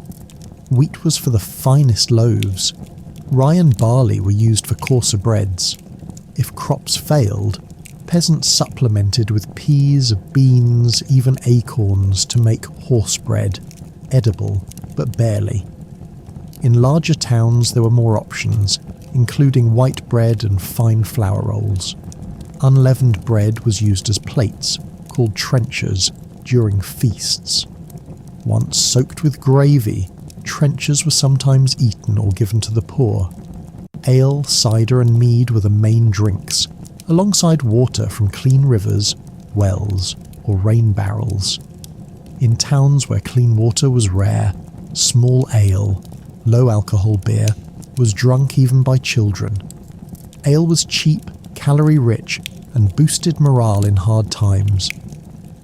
Wheat was for the finest loaves. Rye and barley were used for coarser breads. If crops failed, peasants supplemented with peas, beans, even acorns to make horse bread, edible, but barely. In larger towns there were more options, including white bread and fine flour rolls. Unleavened bread was used as plates, called trenchers, during feasts. Once soaked with gravy, trenchers were sometimes eaten or given to the poor. Ale, cider and mead were the main drinks, alongside water from clean rivers, wells or rain barrels. In towns where clean water was rare, small ale, low-alcohol beer, was drunk even by children. Ale was cheap, calorie-rich, and boosted morale in hard times.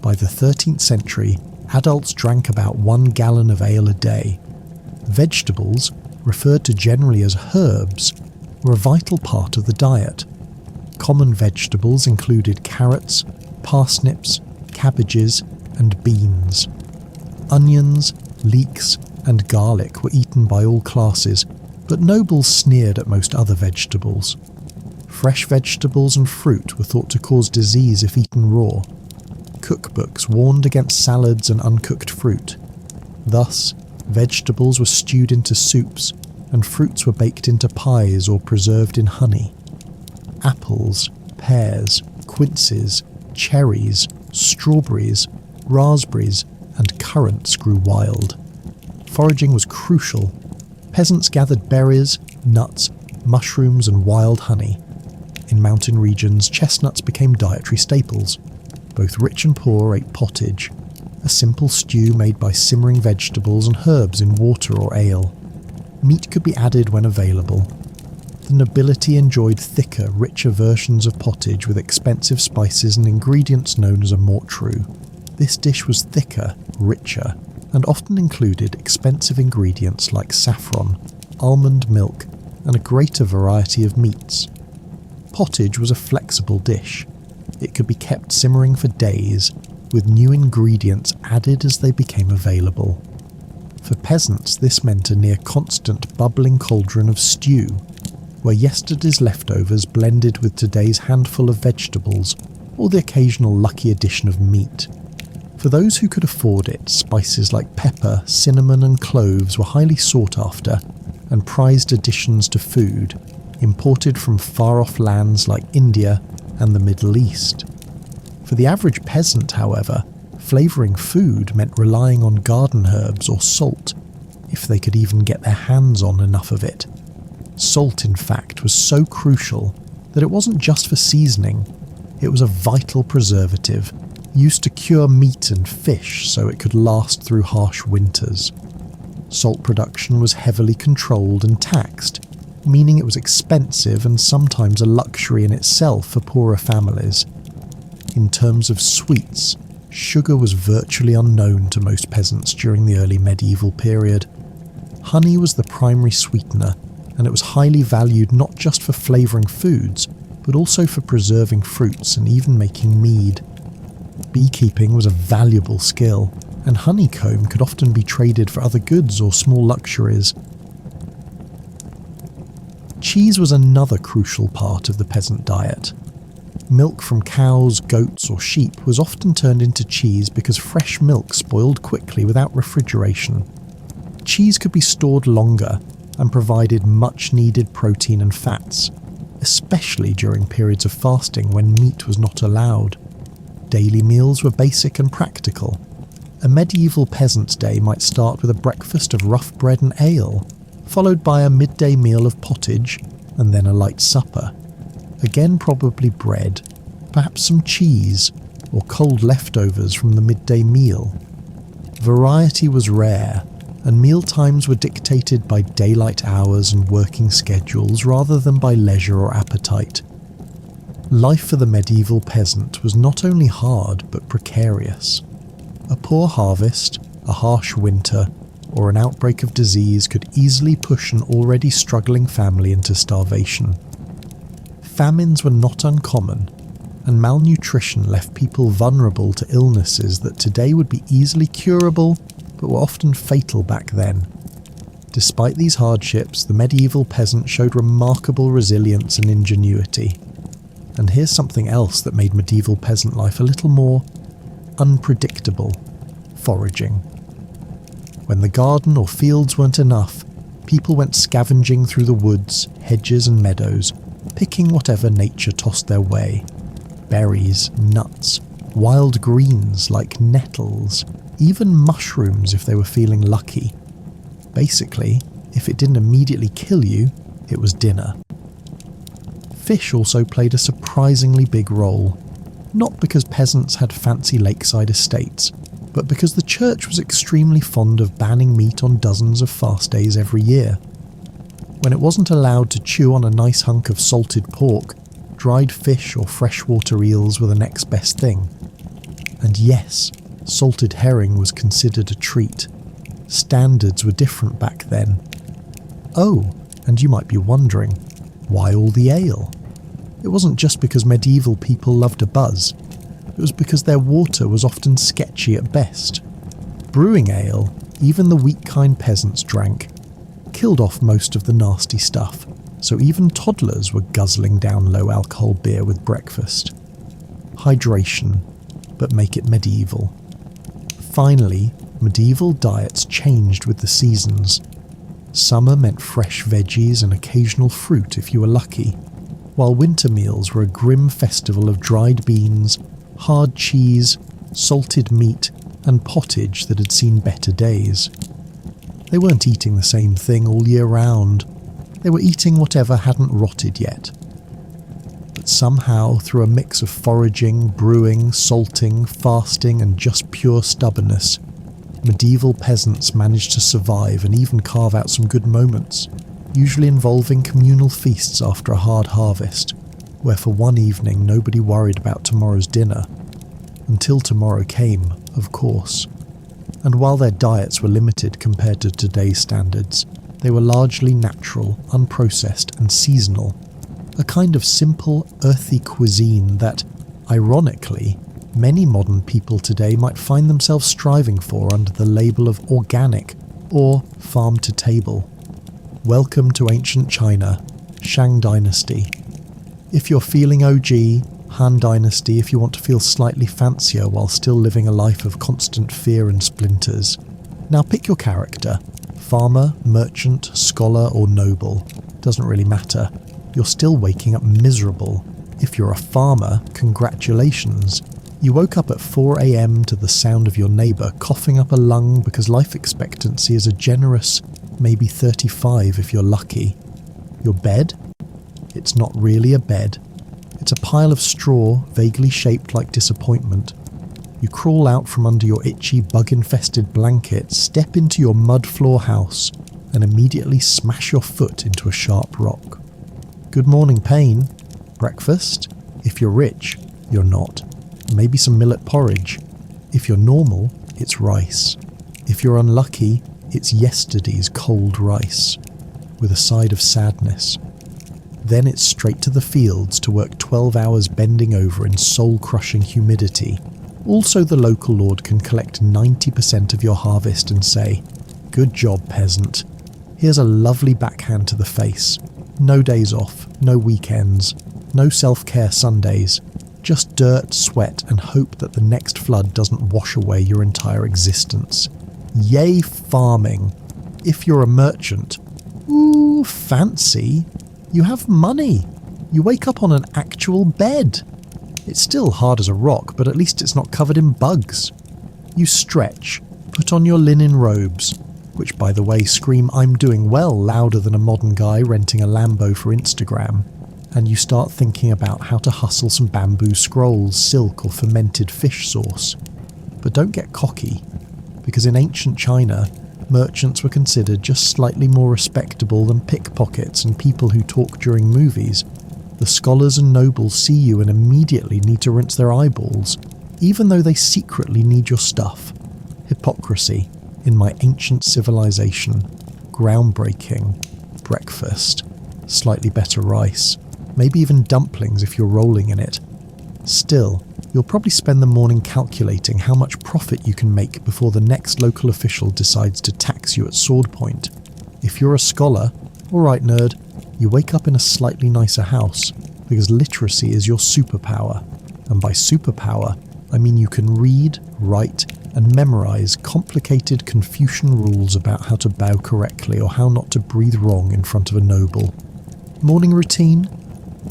By the 13th century, adults drank about 1 gallon of ale a day. Vegetables, referred to generally as herbs, were a vital part of the diet. Common vegetables included carrots, parsnips, cabbages, and beans. Onions, leeks, and garlic were eaten by all classes, but nobles sneered at most other vegetables. Fresh vegetables and fruit were thought to cause disease if eaten raw. Cookbooks warned against salads and uncooked fruit. Thus, vegetables were stewed into soups, and fruits were baked into pies or preserved in honey. Apples, pears, quinces, cherries, strawberries, raspberries, and currants grew wild. Foraging was crucial. Peasants gathered berries, nuts, mushrooms, and wild honey. In mountain regions, chestnuts became dietary staples. Both rich and poor ate pottage, a simple stew made by simmering vegetables and herbs in water or ale. Meat could be added when available. The nobility enjoyed thicker, richer versions of pottage with expensive spices and ingredients known as a mortrue. This dish was thicker, richer, and often included expensive ingredients like saffron, almond milk, and a greater variety of meats. Pottage was a flexible dish. It could be kept simmering for days, with new ingredients added as they became available. For peasants, this meant a near constant bubbling cauldron of stew, where yesterday's leftovers blended with today's handful of vegetables, or the occasional lucky addition of meat. For those who could afford it, spices like pepper, cinnamon and cloves were highly sought after, and prized additions to food, imported from far-off lands like India and the Middle East. For the average peasant, however, flavouring food meant relying on garden herbs or salt, if they could even get their hands on enough of it. Salt, in fact, was so crucial that it wasn't just for seasoning, it was a vital preservative, used to cure meat and fish so it could last through harsh winters. Salt production was heavily controlled and taxed, meaning it was expensive and sometimes a luxury in itself for poorer families. In terms of sweets, sugar was virtually unknown to most peasants during the early medieval period. Honey was the primary sweetener, and it was highly valued not just for flavouring foods, but also for preserving fruits and even making mead. Beekeeping was a valuable skill, and honeycomb could often be traded for other goods or small luxuries. Cheese was another crucial part of the peasant diet. Milk from cows, goats or sheep was often turned into cheese because fresh milk spoiled quickly without refrigeration. Cheese could be stored longer and provided much-needed protein and fats, especially during periods of fasting when meat was not allowed. Daily meals were basic and practical. A medieval peasant's day might start with a breakfast of rough bread and ale, followed by a midday meal of pottage and then a light supper. Again probably bread, perhaps some cheese, or cold leftovers from the midday meal. Variety was rare, and meal times were dictated by daylight hours and working schedules rather than by leisure or appetite. Life for the medieval peasant was not only hard but precarious. A poor harvest, a harsh winter, or an outbreak of disease could easily push an already struggling family into starvation. Famines were not uncommon, and malnutrition left people vulnerable to illnesses that today would be easily curable, but were often fatal back then. Despite these hardships, the medieval peasant showed remarkable resilience and ingenuity. And here's something else that made medieval peasant life a little more unpredictable: foraging. When the garden or fields weren't enough, people went scavenging through the woods, hedges and meadows, picking whatever nature tossed their way. Berries, nuts, wild greens like nettles, even mushrooms if they were feeling lucky. Basically, if it didn't immediately kill you, it was dinner. Fish also played a surprisingly big role, not because peasants had fancy lakeside estates, but because the church was extremely fond of banning meat on dozens of fast days every year. When it wasn't allowed to chew on a nice hunk of salted pork, dried fish or freshwater eels were the next best thing. And yes, salted herring was considered a treat. Standards were different back then. Oh, and you might be wondering, why all the ale? It wasn't just because medieval people loved a buzz. It was because their water was often sketchy at best. Brewing ale, even the weak kind peasants drank, killed off most of the nasty stuff, so even toddlers were guzzling down low-alcohol beer with breakfast. Hydration, but make it medieval. Finally, medieval diets changed with the seasons. Summer meant fresh veggies and occasional fruit if you were lucky, while winter meals were a grim festival of dried beans, hard cheese, salted meat, and pottage that had seen better days. They weren't eating the same thing all year round. They were eating whatever hadn't rotted yet. But But somehow, through a mix of foraging, brewing, salting, fasting, and just pure stubbornness, medieval peasants managed to survive and even carve out some good moments, usually involving communal feasts after a hard harvest, where for one evening nobody worried about tomorrow's dinner. Until tomorrow came, of course. And while their diets were limited compared to today's standards, they were largely natural, unprocessed, and seasonal. A kind of simple, earthy cuisine that, ironically, many modern people today might find themselves striving for under the label of organic or farm to table. Welcome to ancient China, Shang Dynasty. If you're feeling OG, Han Dynasty if you want to feel slightly fancier while still living a life of constant fear and splinters. Now pick your character. Farmer, merchant, scholar or noble. Doesn't really matter. You're still waking up miserable. If you're a farmer, congratulations. You woke up at 4 a.m. to the sound of your neighbour coughing up a lung because life expectancy is a generous, maybe 35 if you're lucky. Your bed? It's not really a bed. It's a pile of straw, vaguely shaped like disappointment. You crawl out from under your itchy, bug-infested blanket, step into your mud floor house, and immediately smash your foot into a sharp rock. Good morning, pain. Breakfast? If you're rich, you're not. Maybe some millet porridge. If you're normal, it's rice. If you're unlucky, it's yesterday's cold rice, with a side of sadness. Then it's straight to the fields to work 12 hours bending over in soul-crushing humidity. Also, the local lord can collect 90% of your harvest and say, "Good job, peasant. Here's a lovely backhand to the face. No days off, no weekends, no self-care Sundays. Just dirt, sweat, and hope that the next flood doesn't wash away your entire existence. Yay, farming. If you're a merchant, ooh, fancy. You have money. You wake up on an actual bed. It's still hard as a rock, but at least it's not covered in bugs. You stretch, put on your linen robes, which by the way scream "I'm doing well" louder than a modern guy renting a Lambo for Instagram, and you start thinking about how to hustle some bamboo scrolls, silk or fermented fish sauce. But don't get cocky, because in ancient China, merchants were considered just slightly more respectable than pickpockets and people who talk during movies. The scholars and nobles see you and immediately need to rinse their eyeballs, even though they secretly need your stuff. Hypocrisy in my ancient civilization. Groundbreaking. Breakfast. Slightly better rice. Maybe even dumplings if you're rolling in it. Still, you'll probably spend the morning calculating how much profit you can make before the next local official decides to tax you at sword point. If you're a scholar, alright nerd, you wake up in a slightly nicer house, because literacy is your superpower. And by superpower, I mean you can read, write, and memorize complicated Confucian rules about how to bow correctly or how not to breathe wrong in front of a noble. Morning routine?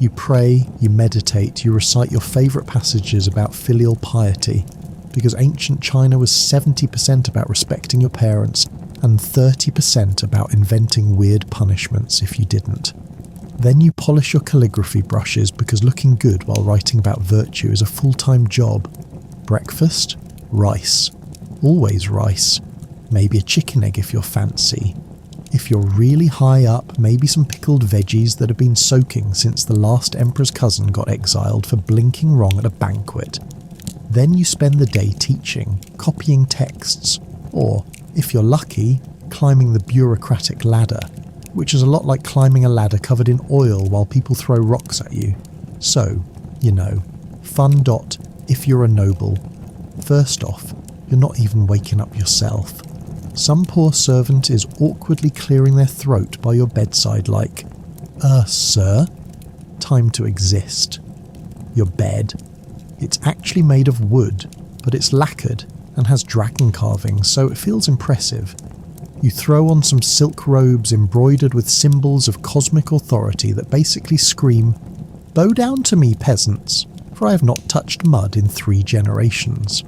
You pray, you meditate, you recite your favourite passages about filial piety, because ancient China was 70% about respecting your parents and 30% about inventing weird punishments if you didn't. Then you polish your calligraphy brushes because looking good while writing about virtue is a full-time job. Breakfast? Rice. Always rice. Maybe a chicken egg if you're fancy. If you're really high up, maybe some pickled veggies that have been soaking since the last emperor's cousin got exiled for blinking wrong at a banquet. Then you spend the day teaching, copying texts, or, if you're lucky, climbing the bureaucratic ladder, which is a lot like climbing a ladder covered in oil while people throw rocks at you. So, fun. If you're a noble. First off, you're not even waking up yourself. Some poor servant is awkwardly clearing their throat by your bedside like, sir? Time to exist. Your bed. It's actually made of wood, but it's lacquered and has dragon carvings, so it feels impressive. You throw on some silk robes embroidered with symbols of cosmic authority that basically scream, "Bow down to me, peasants, for I have not touched mud in 3 generations."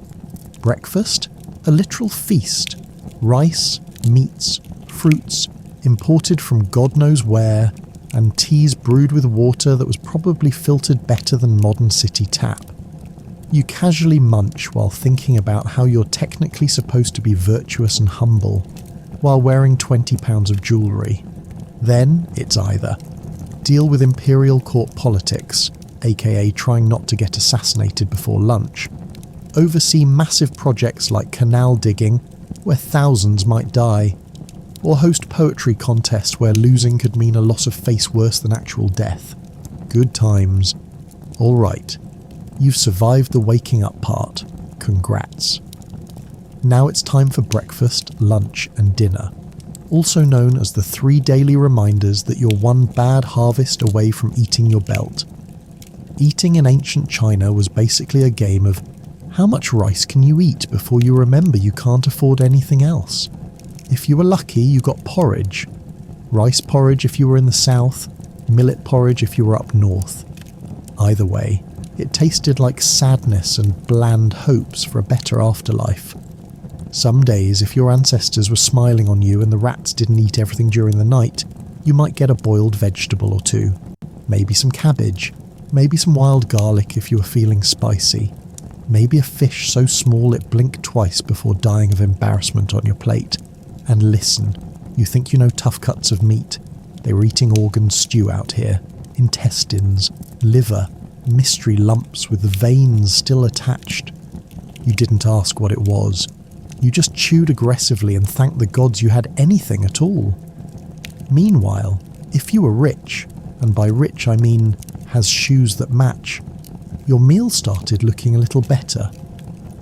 Breakfast? A literal feast. Rice, meats, fruits, imported from God knows where, and teas brewed with water that was probably filtered better than modern city tap. You casually munch while thinking about how you're technically supposed to be virtuous and humble, while wearing £20 of jewellery. Then it's either deal with imperial court politics, aka trying not to get assassinated before lunch, oversee massive projects like canal digging, where thousands might die, or host poetry contests where losing could mean a loss of face worse than actual death. Good times. All right, you've survived the waking up part. Congrats. Now it's time for breakfast, lunch and dinner, also known as the 3 daily reminders that you're one bad harvest away from eating your belt. Eating in ancient China was basically a game of how much rice can you eat before you remember you can't afford anything else. If you were lucky, you got porridge. Rice porridge if you were in the south, millet porridge if you were up north. Either way, it tasted like sadness and bland hopes for a better afterlife. Some days, if your ancestors were smiling on you and the rats didn't eat everything during the night, you might get a boiled vegetable or two. Maybe some cabbage. Maybe some wild garlic if you were feeling spicy. Maybe a fish so small it blinked twice before dying of embarrassment on your plate. And listen, you think you know tough cuts of meat. They were eating organ stew out here. Intestines, liver, mystery lumps with the veins still attached. You didn't ask what it was. You just chewed aggressively and thanked the gods you had anything at all. Meanwhile, if you were rich, and by rich I mean has shoes that match, your meal started looking a little better.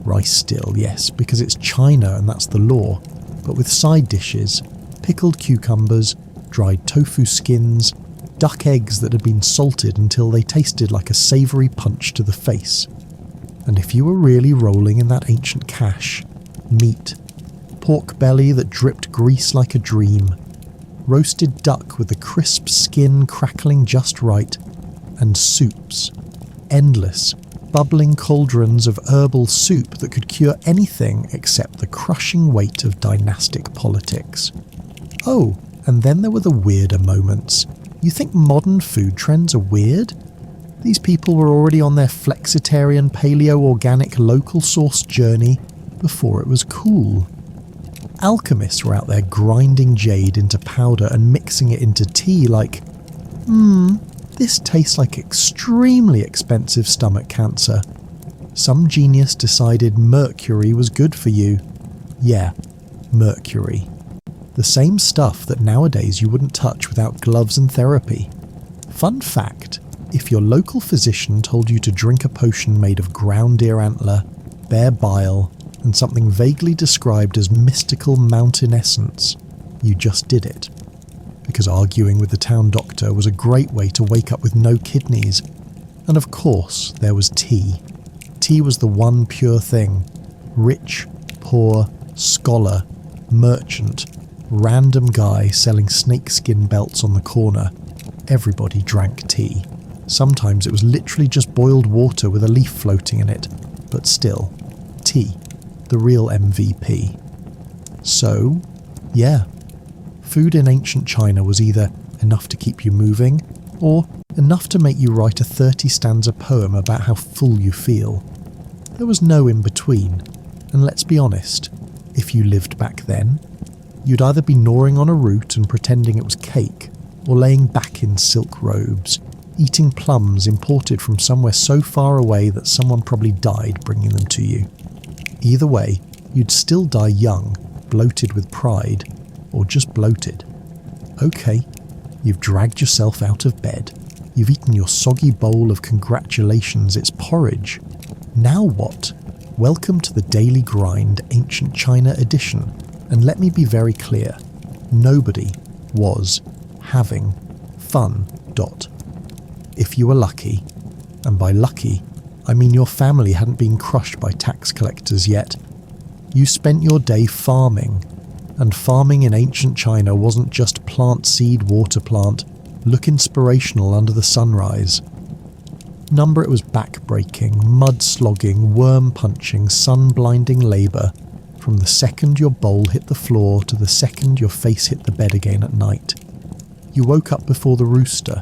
Rice still, yes, because it's China and that's the law, but with side dishes, pickled cucumbers, dried tofu skins, duck eggs that had been salted until they tasted like a savoury punch to the face. And if you were really rolling in that ancient cash, meat, pork belly that dripped grease like a dream, roasted duck with the crisp skin crackling just right, and soups, endless, bubbling cauldrons of herbal soup that could cure anything except the crushing weight of dynastic politics. Oh, and then there were the weirder moments. You think modern food trends are weird? These people were already on their flexitarian, paleo-organic, local-sourced journey before it was cool. Alchemists were out there grinding jade into powder and mixing it into tea like, this tastes like extremely expensive stomach cancer. Some genius decided mercury was good for you. Yeah, mercury. The same stuff that nowadays you wouldn't touch without gloves and therapy. Fun fact, if your local physician told you to drink a potion made of ground deer antler, bear bile, and something vaguely described as mystical mountain essence, you just did it. Because arguing with the town doctor was a great way to wake up with no kidneys. And of course, there was tea. Tea was the one pure thing. Rich, poor, scholar, merchant, random guy selling snakeskin belts on the corner. Everybody drank tea. Sometimes it was literally just boiled water with a leaf floating in it. But still, tea. The real MVP. So, yeah. Food in ancient China was either enough to keep you moving, or enough to make you write a 30-stanza poem about how full you feel. There was no in-between, and let's be honest, if you lived back then, you'd either be gnawing on a root and pretending it was cake, or laying back in silk robes, eating plums imported from somewhere so far away that someone probably died bringing them to you. Either way, you'd still die young, bloated with pride, or just bloated. Okay, you've dragged yourself out of bed. You've eaten your soggy bowl of congratulations, it's porridge. Now what? Welcome to the Daily Grind Ancient China edition. And let me be very clear, nobody was having fun. If you were lucky, and by lucky, I mean your family hadn't been crushed by tax collectors yet, you spent your day farming. And farming in ancient China wasn't just plant seed, water plant, look inspirational under the sunrise. Number it was back-breaking, mud-slogging, worm-punching, sun-blinding labour, from the second your bowl hit the floor to the second your face hit the bed again at night. You woke up before the rooster.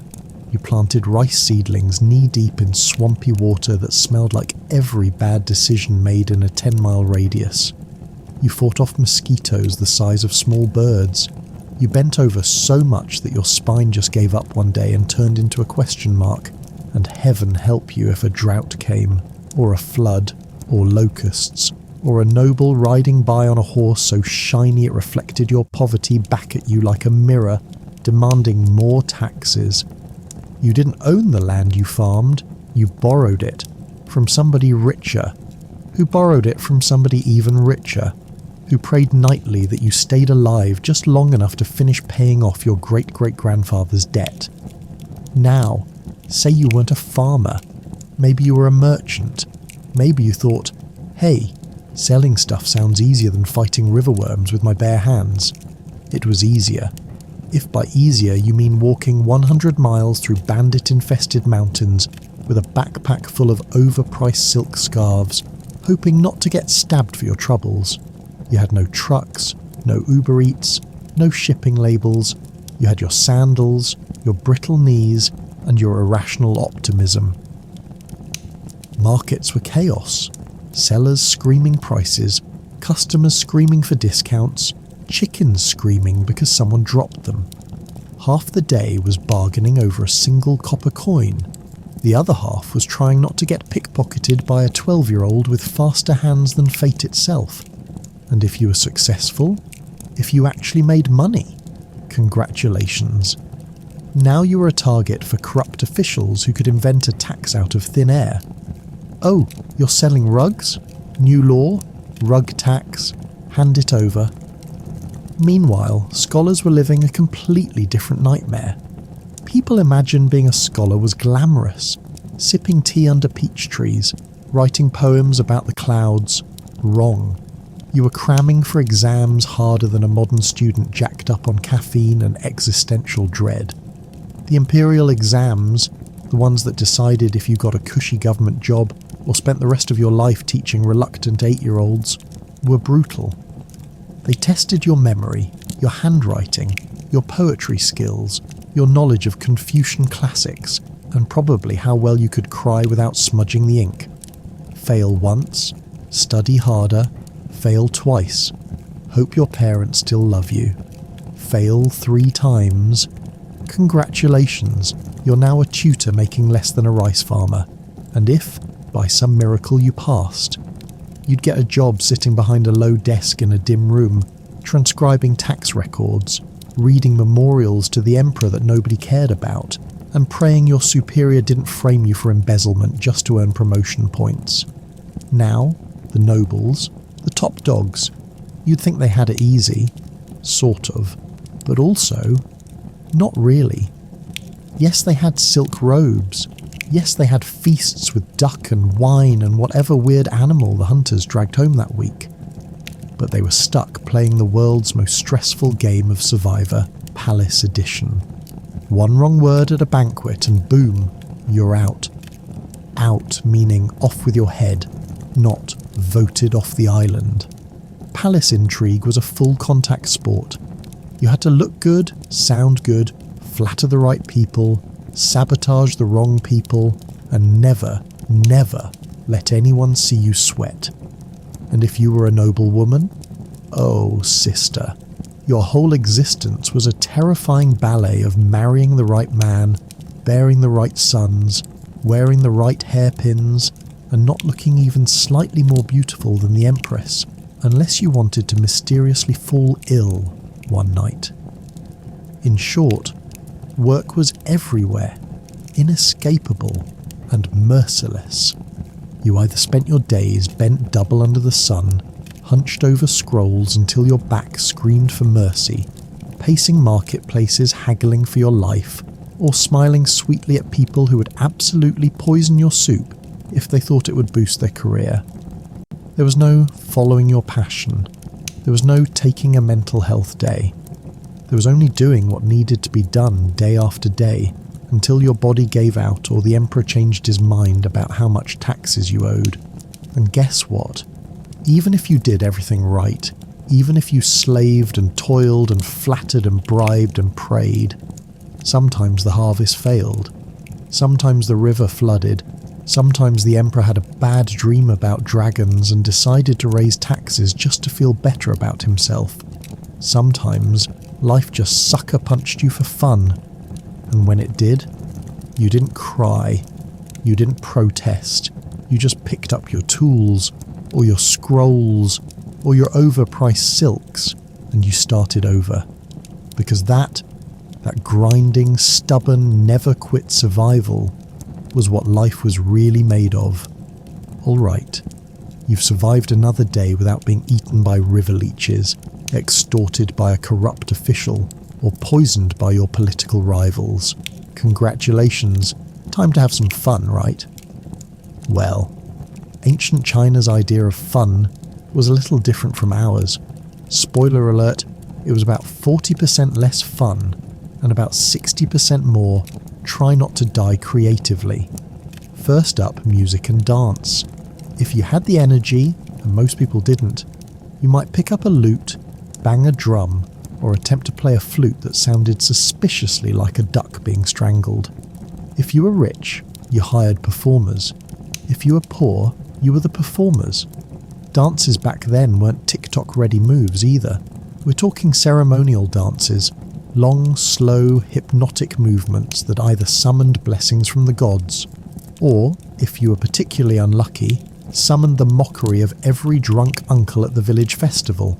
You planted rice seedlings knee-deep in swampy water that smelled like every bad decision made in a 10-mile radius. You fought off mosquitoes the size of small birds. You bent over so much that your spine just gave up one day and turned into a question mark, and heaven help you if a drought came, or a flood, or locusts, or a noble riding by on a horse so shiny it reflected your poverty back at you like a mirror, demanding more taxes. You didn't own the land you farmed, you borrowed it from somebody richer, who borrowed it from somebody even richer, who prayed nightly that you stayed alive just long enough to finish paying off your great-great-grandfather's debt. Now, say you weren't a farmer, maybe you were a merchant, maybe you thought, hey, selling stuff sounds easier than fighting riverworms with my bare hands. It was easier. If by easier you mean walking 100 miles through bandit-infested mountains with a backpack full of overpriced silk scarves, hoping not to get stabbed for your troubles. You had no trucks, no Uber Eats, no shipping labels. You had your sandals, your brittle knees, and your irrational optimism. Markets were chaos. Sellers screaming prices, customers screaming for discounts, chickens screaming because someone dropped them. Half the day was bargaining over a single copper coin. The other half was trying not to get pickpocketed by a 12-year-old with faster hands than fate itself. And if you were successful, if you actually made money, congratulations. Now you were a target for corrupt officials who could invent a tax out of thin air. Oh, you're selling rugs? New law? Rug tax? Hand it over. Meanwhile, scholars were living a completely different nightmare. People imagined being a scholar was glamorous, sipping tea under peach trees, writing poems about the clouds. Wrong. You were cramming for exams harder than a modern student jacked up on caffeine and existential dread. The imperial exams, the ones that decided if you got a cushy government job or spent the rest of your life teaching reluctant 8-year-olds, were brutal. They tested your memory, your handwriting, your poetry skills, your knowledge of Confucian classics, and probably how well you could cry without smudging the ink. Fail once, study harder, fail twice, hope your parents still love you. Fail 3 times. Congratulations, you're now a tutor making less than a rice farmer, and if, by some miracle, you passed, you'd get a job sitting behind a low desk in a dim room, transcribing tax records, reading memorials to the emperor that nobody cared about, and praying your superior didn't frame you for embezzlement just to earn promotion points. Now, the nobles, the top dogs, you'd think they had it easy, sort of, but also, not really. Yes, they had silk robes. Yes, they had feasts with duck and wine and whatever weird animal the hunters dragged home that week. But they were stuck playing the world's most stressful game of Survivor, Palace Edition. One wrong word at a banquet and boom, you're out. Out meaning off with your head, not voted off the island. Palace intrigue was a full contact sport. You had to look good, sound good, flatter the right people, sabotage the wrong people, and never, never let anyone see you sweat. And if you were a noble woman, oh sister, your whole existence was a terrifying ballet of marrying the right man, bearing the right sons, wearing the right hairpins, and not looking even slightly more beautiful than the Empress, unless you wanted to mysteriously fall ill one night. In short, work was everywhere, inescapable and merciless. You either spent your days bent double under the sun, hunched over scrolls until your back screamed for mercy, pacing marketplaces haggling for your life, or smiling sweetly at people who would absolutely poison your soup if they thought it would boost their career. There was no following your passion. There was no taking a mental health day. There was only doing what needed to be done day after day until your body gave out or the emperor changed his mind about how much taxes you owed. And guess what? Even if you did everything right, even if you slaved and toiled and flattered and bribed and prayed, Sometimes the harvest failed. Sometimes the river flooded. Sometimes the emperor had a bad dream about dragons and decided to raise taxes just to feel better about himself. Sometimes life just sucker punched you for fun. And when it did, you didn't cry. You didn't protest. You just picked up your tools, or your scrolls, or your overpriced silks, and you started over. Because that grinding, stubborn, never-quit survival was what life was really made of. All right, you've survived another day without being eaten by river leeches, extorted by a corrupt official, or poisoned by your political rivals. Congratulations, time to have some fun, right? Well, ancient China's idea of fun was a little different from ours. Spoiler alert, it was about 40% less fun and about 60% more try not to die creatively. First up, music and dance. If you had the energy, and most people didn't, you might pick up a lute, bang a drum, or attempt to play a flute that sounded suspiciously like a duck being strangled. If you were rich, you hired performers. If you were poor, you were the performers. Dances back then weren't TikTok-ready moves either. We're talking ceremonial dances, long, slow, hypnotic movements that either summoned blessings from the gods, or, if you were particularly unlucky, summoned the mockery of every drunk uncle at the village festival.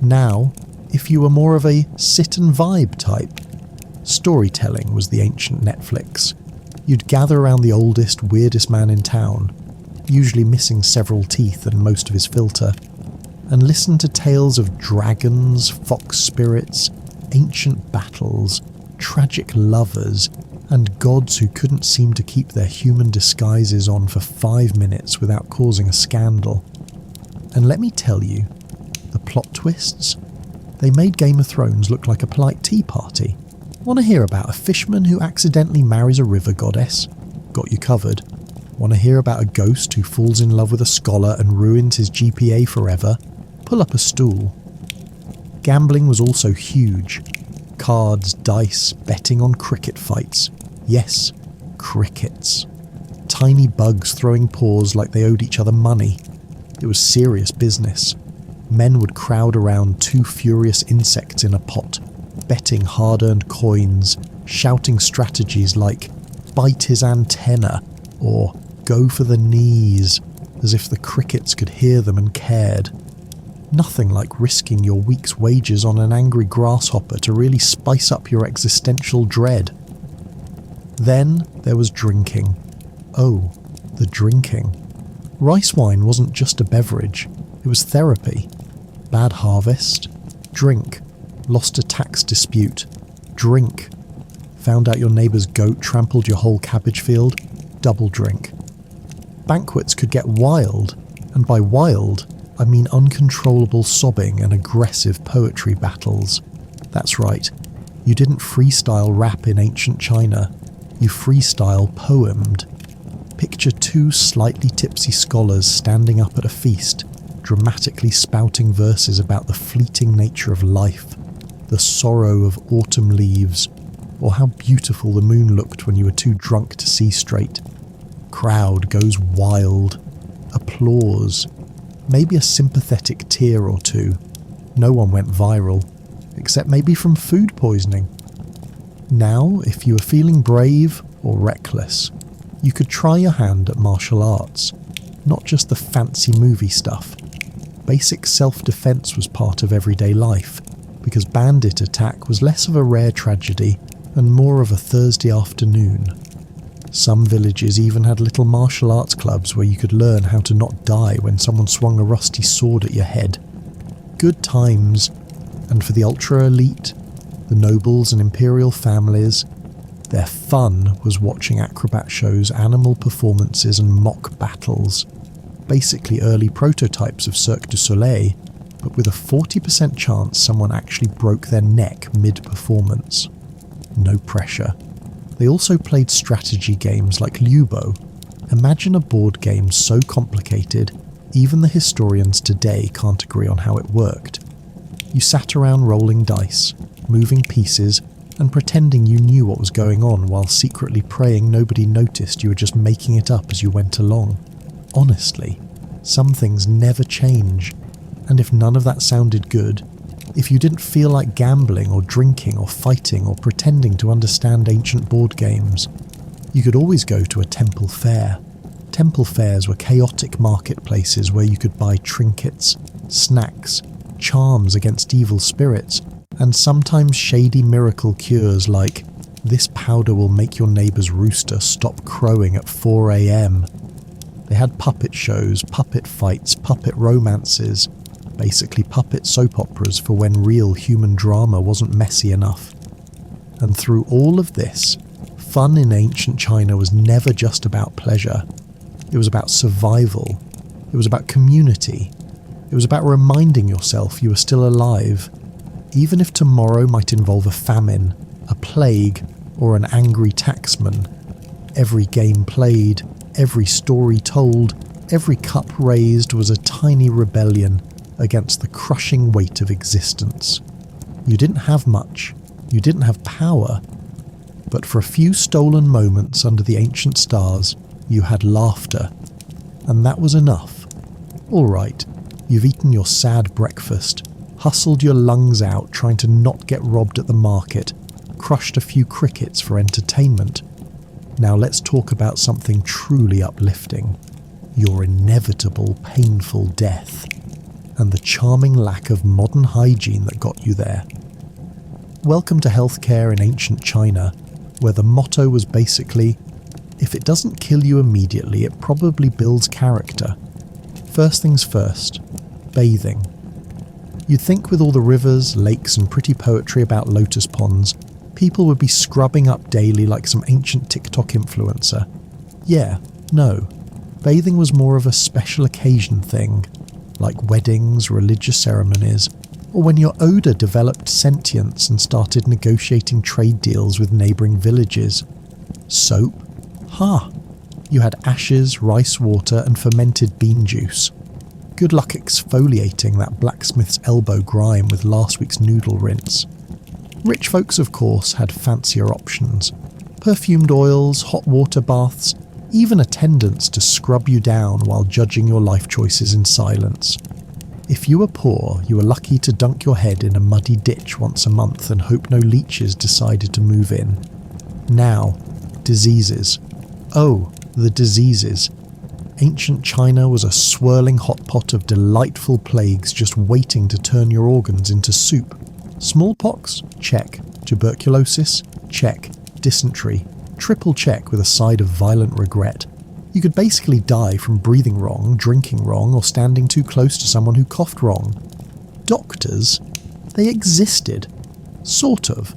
Now, if you were more of a sit and vibe type, storytelling was the ancient Netflix. You'd gather around the oldest, weirdest man in town, usually missing several teeth and most of his filter, and listen to tales of dragons, fox spirits, ancient battles, tragic lovers, and gods who couldn't seem to keep their human disguises on for 5 minutes without causing a scandal. And let me tell you, the plot twists? They made Game of Thrones look like a polite tea party. Want to hear about a fisherman who accidentally marries a river goddess? Got you covered. Want to hear about a ghost who falls in love with a scholar and ruins his GPA forever? Pull up a stool. Gambling was also huge. Cards, dice, betting on cricket fights. Yes, crickets. Tiny bugs throwing paws like they owed each other money. It was serious business. Men would crowd around 2 furious insects in a pot, betting hard-earned coins, shouting strategies like, bite his antenna, or go for the knees, as if the crickets could hear them and cared. Nothing like risking your week's wages on an angry grasshopper to really spice up your existential dread. Then there was drinking. Oh, the drinking. Rice wine wasn't just a beverage, it was therapy. Bad harvest? Drink. Lost a tax dispute? Drink. Found out your neighbour's goat trampled your whole cabbage field? Double drink. Banquets could get wild, and by wild, I mean uncontrollable sobbing and aggressive poetry battles. That's right, you didn't freestyle rap in ancient China, you freestyle poemed. Picture 2 slightly tipsy scholars standing up at a feast, dramatically spouting verses about the fleeting nature of life, the sorrow of autumn leaves, or how beautiful the moon looked when you were too drunk to see straight. Crowd goes wild. Applause. Maybe a sympathetic tear or two. No one went viral, except maybe from food poisoning. Now, if you were feeling brave or reckless, you could try your hand at martial arts, not just the fancy movie stuff. Basic self-defense was part of everyday life, because bandit attack was less of a rare tragedy and more of a Thursday afternoon. Some villages even had little martial arts clubs where you could learn how to not die when someone swung a rusty sword at your head. Good times, and for the ultra-elite, the nobles and imperial families, their fun was watching acrobat shows, animal performances and mock battles. Basically early prototypes of Cirque du Soleil, but with a 40% chance someone actually broke their neck mid-performance. No pressure. They also played strategy games like Lubo. Imagine a board game so complicated, even the historians today can't agree on how it worked. You sat around rolling dice, moving pieces, and pretending you knew what was going on while secretly praying nobody noticed you were just making it up as you went along. Honestly, some things never change, and if none of that sounded good, if you didn't feel like gambling or drinking or fighting or pretending to understand ancient board games, you could always go to a temple fair. Temple fairs were chaotic marketplaces where you could buy trinkets, snacks, charms against evil spirits, and sometimes shady miracle cures like, "This powder will make your neighbour's rooster stop crowing at 4 a.m. They had puppet shows, puppet fights, puppet romances, basically puppet soap operas for when real human drama wasn't messy enough. And through all of this, fun in ancient China was never just about pleasure. It was about survival. It was about community. It was about reminding yourself you were still alive, even if tomorrow might involve a famine, a plague, or an angry taxman. Every game played, every story told, every cup raised was a tiny rebellion against the crushing weight of existence. You didn't have much, you didn't have power, but for a few stolen moments under the ancient stars, you had laughter, and that was enough. All right, you've eaten your sad breakfast, hustled your lungs out trying to not get robbed at the market, crushed a few crickets for entertainment. Now let's talk about something truly uplifting, your inevitable painful death, and the charming lack of modern hygiene that got you there. Welcome to healthcare in ancient China, where the motto was basically, if it doesn't kill you immediately, it probably builds character. First things first, bathing. You'd think with all the rivers, lakes and pretty poetry about lotus ponds, people would be scrubbing up daily like some ancient TikTok influencer. Yeah, no. Bathing was more of a special occasion thing, like weddings, religious ceremonies, or when your odour developed sentience and started negotiating trade deals with neighbouring villages. Soap? Ha! You had ashes, rice water and fermented bean juice. Good luck exfoliating that blacksmith's elbow grime with last week's noodle rinse. Rich folks, of course, had fancier options. Perfumed oils, hot water baths, even attendants to scrub you down while judging your life choices in silence. If you were poor, you were lucky to dunk your head in a muddy ditch once a month and hope no leeches decided to move in. Now, diseases. Oh, the diseases. Ancient China was a swirling hot pot of delightful plagues just waiting to turn your organs into soup. Smallpox? Check. Tuberculosis? Check. Dysentery? Triple check with a side of violent regret. You could basically die from breathing wrong, drinking wrong, or standing too close to someone who coughed wrong. Doctors? They existed. Sort of.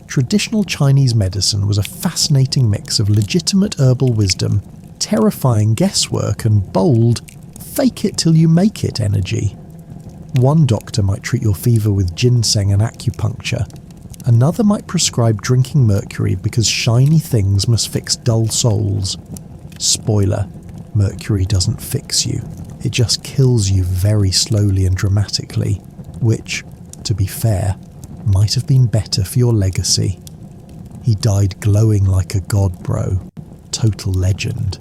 Traditional Chinese medicine was a fascinating mix of legitimate herbal wisdom, terrifying guesswork, and bold, fake it till you make it energy. One doctor might treat your fever with ginseng and acupuncture. Another might prescribe drinking mercury because shiny things must fix dull souls. Spoiler, mercury doesn't fix you. It just kills you very slowly and dramatically, which, to be fair, might have been better for your legacy. He died glowing like a god, bro. Total legend.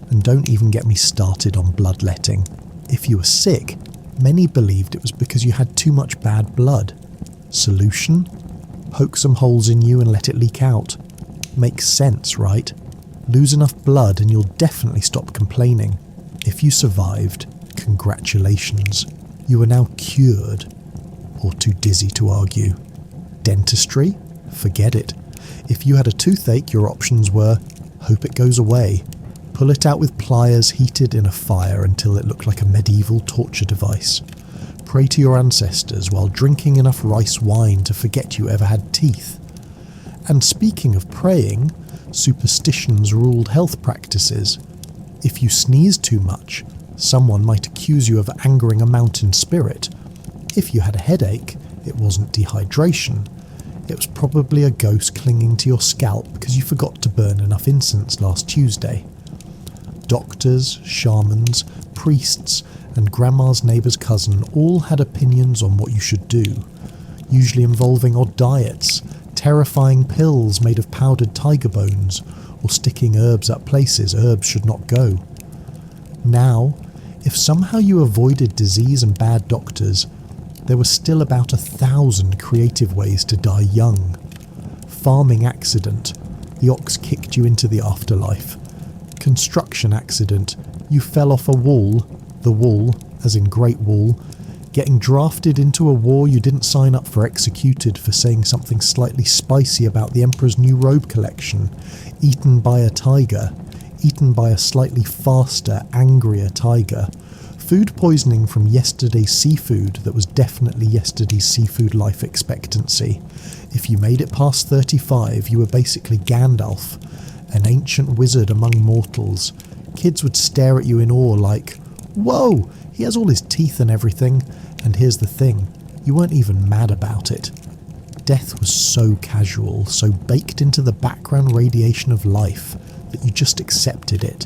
And don't even get me started on bloodletting. If you were sick, many believed it was because you had too much bad blood. Solution? Poke some holes in you and let it leak out. Makes sense, right? Lose enough blood and you'll definitely stop complaining. If you survived, congratulations. You are now cured. Or too dizzy to argue. Dentistry? Forget it. If you had a toothache, your options were, hope it goes away. Pull it out with pliers heated in a fire until it looked like a medieval torture device. Pray to your ancestors while drinking enough rice wine to forget you ever had teeth. And speaking of praying, superstitions ruled health practices. If you sneezed too much, someone might accuse you of angering a mountain spirit. If you had a headache, it wasn't dehydration. It was probably a ghost clinging to your scalp because you forgot to burn enough incense last Tuesday. Doctors, shamans, priests, and grandma's neighbour's cousin all had opinions on what you should do, usually involving odd diets, terrifying pills made of powdered tiger bones, or sticking herbs up places herbs should not go. Now, if somehow you avoided disease and bad doctors, there were still about 1,000 creative ways to die young. Farming accident, the ox kicked you into the afterlife. Construction accident, you fell off a wall, the wall, as in Great Wall, getting drafted into a war you didn't sign up for, executed for saying something slightly spicy about the Emperor's new robe collection, eaten by a tiger, eaten by a slightly faster, angrier tiger, food poisoning from yesterday's seafood that was definitely yesterday's seafood life expectancy. If you made it past 35, you were basically Gandalf, an ancient wizard among mortals. Kids would stare at you in awe like, "Whoa, he has all his teeth and everything." And here's the thing, you weren't even mad about it. Death was so casual, so baked into the background radiation of life, that you just accepted it.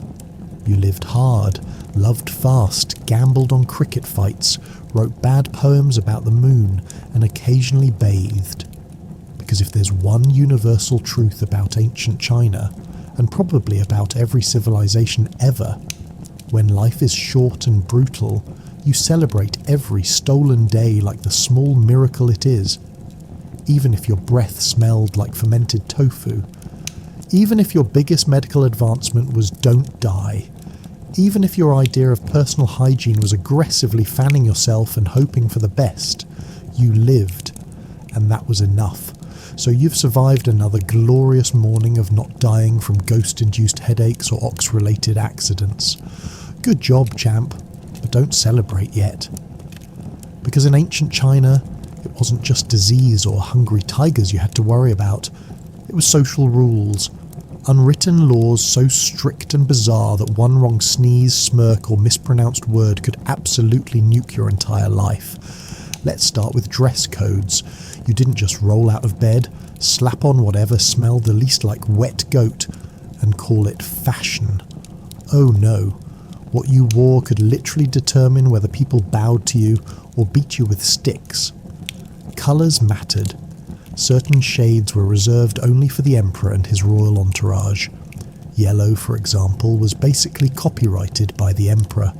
You lived hard, loved fast, gambled on cricket fights, wrote bad poems about the moon, and occasionally bathed. Because if there's one universal truth about ancient China, and probably about every civilization ever, when life is short and brutal, you celebrate every stolen day like the small miracle it is. Even if your breath smelled like fermented tofu. Even if your biggest medical advancement was don't die. Even if your idea of personal hygiene was aggressively fanning yourself and hoping for the best, you lived, and that was enough. So you've survived another glorious morning of not dying from ghost-induced headaches or ox-related accidents. Good job, champ, but don't celebrate yet. Because in ancient China, it wasn't just disease or hungry tigers you had to worry about. It was social rules. Unwritten laws so strict and bizarre that one wrong sneeze, smirk or mispronounced word could absolutely nuke your entire life. Let's start with dress codes. You didn't just roll out of bed, slap on whatever smelled the least like wet goat, and call it fashion. Oh no, what you wore could literally determine whether people bowed to you or beat you with sticks. Colours mattered. Certain shades were reserved only for the emperor and his royal entourage. Yellow, for example, was basically copyrighted by the emperor.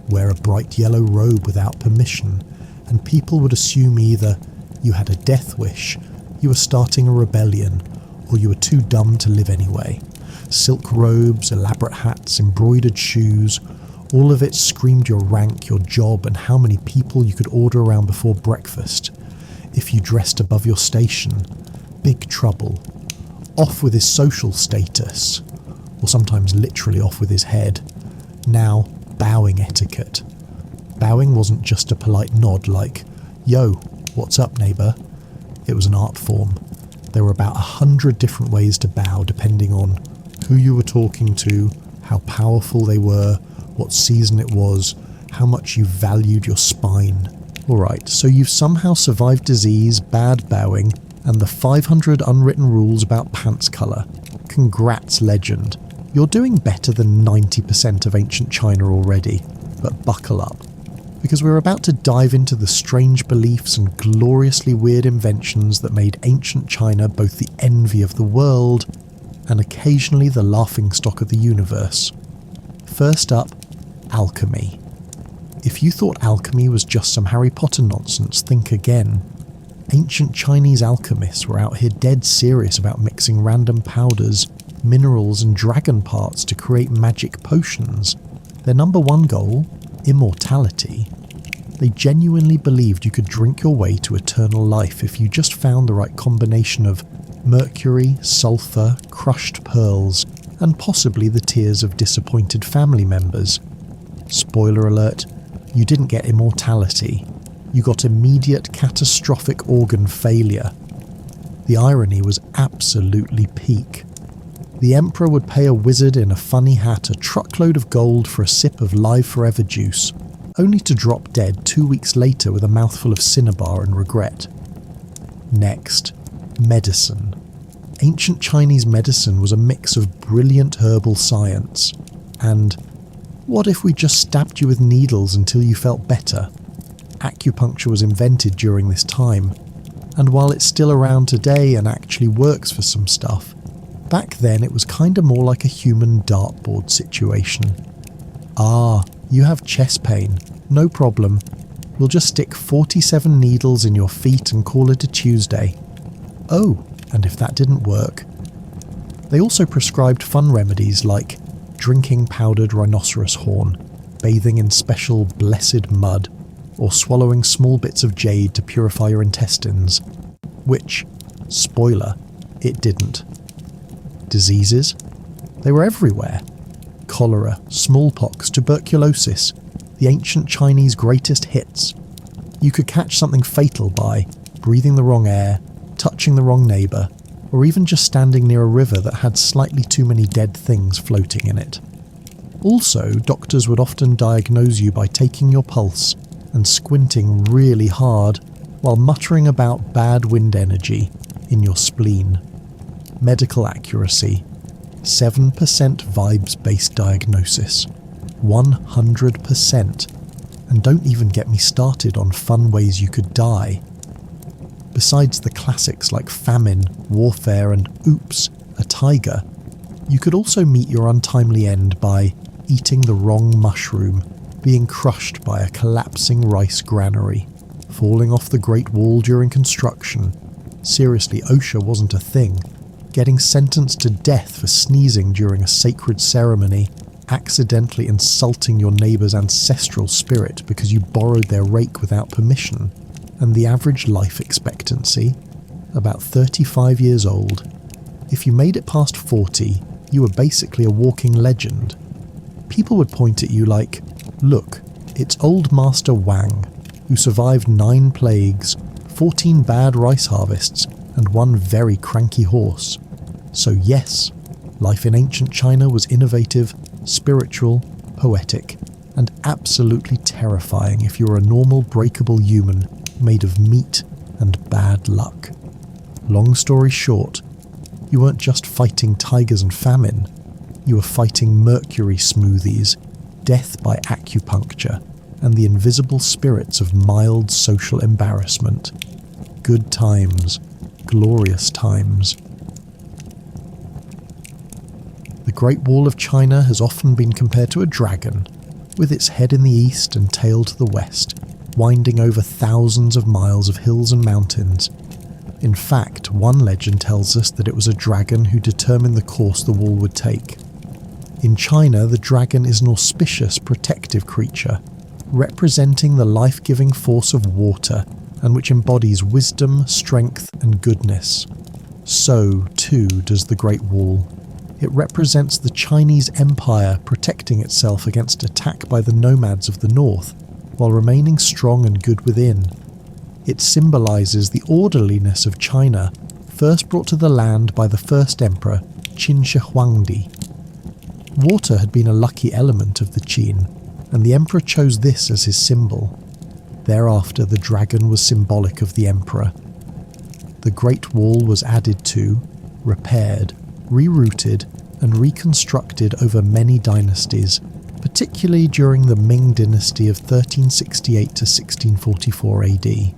Wear a bright yellow robe without permission, and people would assume either you had a death wish, you were starting a rebellion, or you were too dumb to live anyway. Silk robes, elaborate hats, embroidered shoes, all of it screamed your rank, your job, and how many people you could order around before breakfast. If you dressed above your station, big trouble. Off with his social status, or sometimes literally off with his head. Now, bowing etiquette. Bowing wasn't just a polite nod like, "Yo, what's up, neighbour?" It was an art form. There were about 100 different ways to bow depending on who you were talking to, how powerful they were, what season it was, how much you valued your spine. Alright, so you've somehow survived disease, bad bowing, and the 500 unwritten rules about pants colour. Congrats, legend. You're doing better than 90% of ancient China already, but buckle up. Because we're about to dive into the strange beliefs and gloriously weird inventions that made ancient China both the envy of the world and occasionally the laughingstock of the universe. First up, alchemy. If you thought alchemy was just some Harry Potter nonsense, think again. Ancient Chinese alchemists were out here dead serious about mixing random powders, minerals and dragon parts to create magic potions. Their number one goal? Immortality. They genuinely believed you could drink your way to eternal life if you just found the right combination of mercury, sulfur, crushed pearls, and possibly the tears of disappointed family members. Spoiler alert, you didn't get immortality. You got immediate catastrophic organ failure. The irony was absolutely peak. The emperor would pay a wizard in a funny hat a truckload of gold for a sip of live forever juice, only to drop dead 2 weeks later with a mouthful of cinnabar and regret. Next, medicine. Ancient Chinese medicine was a mix of brilliant herbal science and what if we just stabbed you with needles until you felt better? Acupuncture was invented during this time. and while it's still around today and actually works for some stuff, back then it was kinda more like a human dartboard situation. Ah, you have chest pain, no problem. We'll just stick 47 needles in your feet and call it a Tuesday. Oh, and if that didn't work? They also prescribed fun remedies like drinking powdered rhinoceros horn, bathing in special blessed mud, or swallowing small bits of jade to purify your intestines, which, spoiler, it didn't. Diseases? They were everywhere. Cholera, smallpox, tuberculosis, the ancient Chinese greatest hits. You could catch something fatal by breathing the wrong air, touching the wrong neighbour, or even just standing near a river that had slightly too many dead things floating in it. Also, doctors would often diagnose you by taking your pulse and squinting really hard while muttering about bad wind energy in your spleen. Medical accuracy, 7% vibes-based diagnosis, 100%. And don't even get me started on fun ways you could die. Besides the classics like famine, warfare and oops, a tiger, you could also meet your untimely end by eating the wrong mushroom, being crushed by a collapsing rice granary, falling off the Great Wall during construction. Seriously, OSHA wasn't a thing. Getting sentenced to death for sneezing during a sacred ceremony, accidentally insulting your neighbour's ancestral spirit because you borrowed their rake without permission, and the average life expectancy, about 35 years old. If you made it past 40, you were basically a walking legend. People would point at you like, look, it's old Master Wang, who survived 9 plagues, 14 bad rice harvests, and 1 very cranky horse. So yes, life in ancient China was innovative, spiritual, poetic, and absolutely terrifying if you were a normal breakable human made of meat and bad luck. Long story short, you weren't just fighting tigers and famine, you were fighting mercury smoothies, death by acupuncture, and the invisible spirits of mild social embarrassment. Good times, glorious times. The Great Wall of China has often been compared to a dragon, with its head in the east and tail to the west, winding over thousands of miles of hills and mountains. In fact, one legend tells us that it was a dragon who determined the course the wall would take. In China, the dragon is an auspicious, protective creature, representing the life-giving force of water, and which embodies wisdom, strength, and goodness. So, too, does the Great Wall. It represents the Chinese Empire protecting itself against attack by the nomads of the north, while remaining strong and good within. It symbolises the orderliness of China, first brought to the land by the first emperor, Qin Shi Huangdi. Water had been a lucky element of the Qin, and the emperor chose this as his symbol. Thereafter, the dragon was symbolic of the emperor. The Great Wall was added to, repaired, rerouted, and reconstructed over many dynasties, particularly during the Ming dynasty of 1368 to 1644 AD.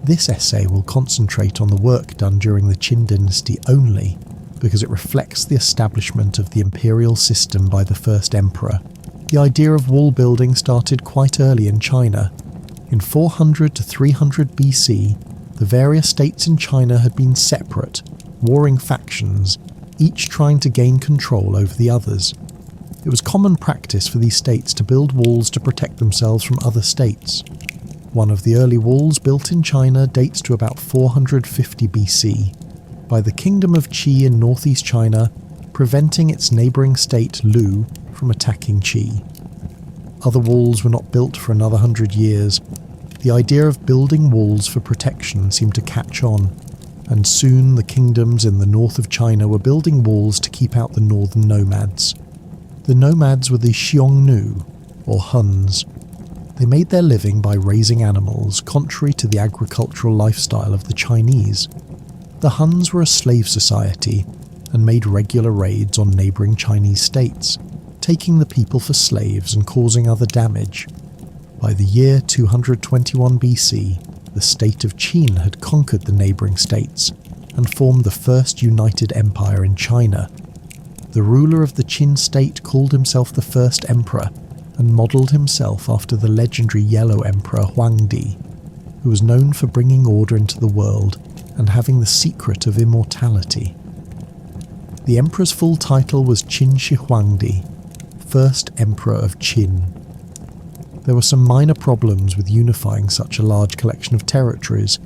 This essay will concentrate on the work done during the Qin dynasty only, because it reflects the establishment of the imperial system by the first emperor. The idea of wall building started quite early in China. In 400 to 300 BC, the various states in China had been separate, warring factions, each trying to gain control over the others. It was common practice for these states to build walls to protect themselves from other states. One of the early walls built in China dates to about 450 BC, by the Kingdom of Qi in northeast China, preventing its neighbouring state Lu from attacking Qi. Other walls were not built for another 100 years. The idea of building walls for protection seemed to catch on, and soon the kingdoms in the north of China were building walls to keep out the northern nomads. The nomads were the Xiongnu, or Huns. They made their living by raising animals, contrary to the agricultural lifestyle of the Chinese. The Huns were a slave society, and made regular raids on neighbouring Chinese states, taking the people for slaves and causing other damage. By the year 221 BC, the state of Qin had conquered the neighbouring states and formed the first united empire in China. The ruler of the Qin state called himself the first emperor and modelled himself after the legendary Yellow Emperor Huangdi, who was known for bringing order into the world and having the secret of immortality. The emperor's full title was Qin Shi Huangdi, first emperor of Qin. There were some minor problems with unifying such a large collection of territories.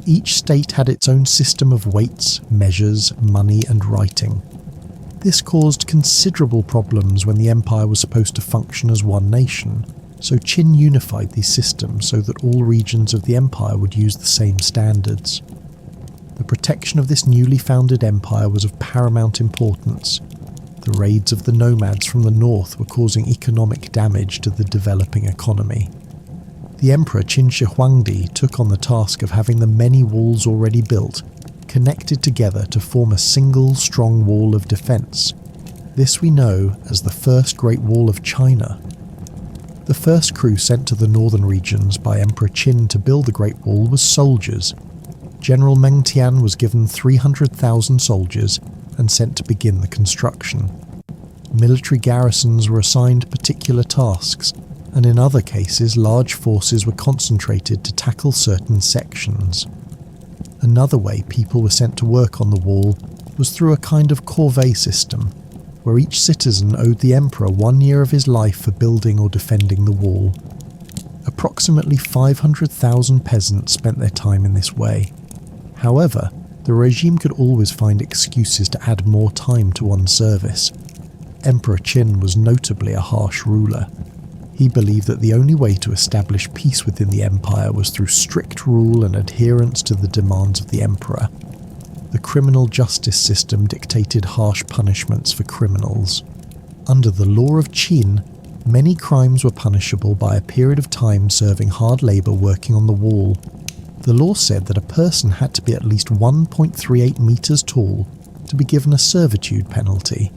Each state had its own system of weights, measures, money and writing. This caused considerable problems when the empire was supposed to function as one nation, so Qin unified these systems so that all regions of the empire would use the same standards. The protection of this newly founded empire was of paramount importance. The raids of the nomads from the north were causing economic damage to the developing economy. The emperor Qin Shi Huangdi took on the task of having the many walls already built connected together to form a single strong wall of defence. This we know as the First Great Wall of China. The first crew sent to the northern regions by Emperor Qin to build the Great Wall was soldiers. General Meng Tian was given 300,000 soldiers and sent to begin the construction. Military garrisons were assigned particular tasks, and in other cases large forces were concentrated to tackle certain sections. Another way people were sent to work on the wall was through a kind of corvée system, where each citizen owed the emperor 1 year of his life for building or defending the wall. Approximately 500,000 peasants spent their time in this way. However, the regime could always find excuses to add more time to one's service. Emperor Qin was notably a harsh ruler. He believed that the only way to establish peace within the empire was through strict rule and adherence to the demands of the emperor. The criminal justice system dictated harsh punishments for criminals. Under the law of Qin, many crimes were punishable by a period of time serving hard labour working on the wall. The law said that a person had to be at least 1.38 metres tall to be given a servitude penalty,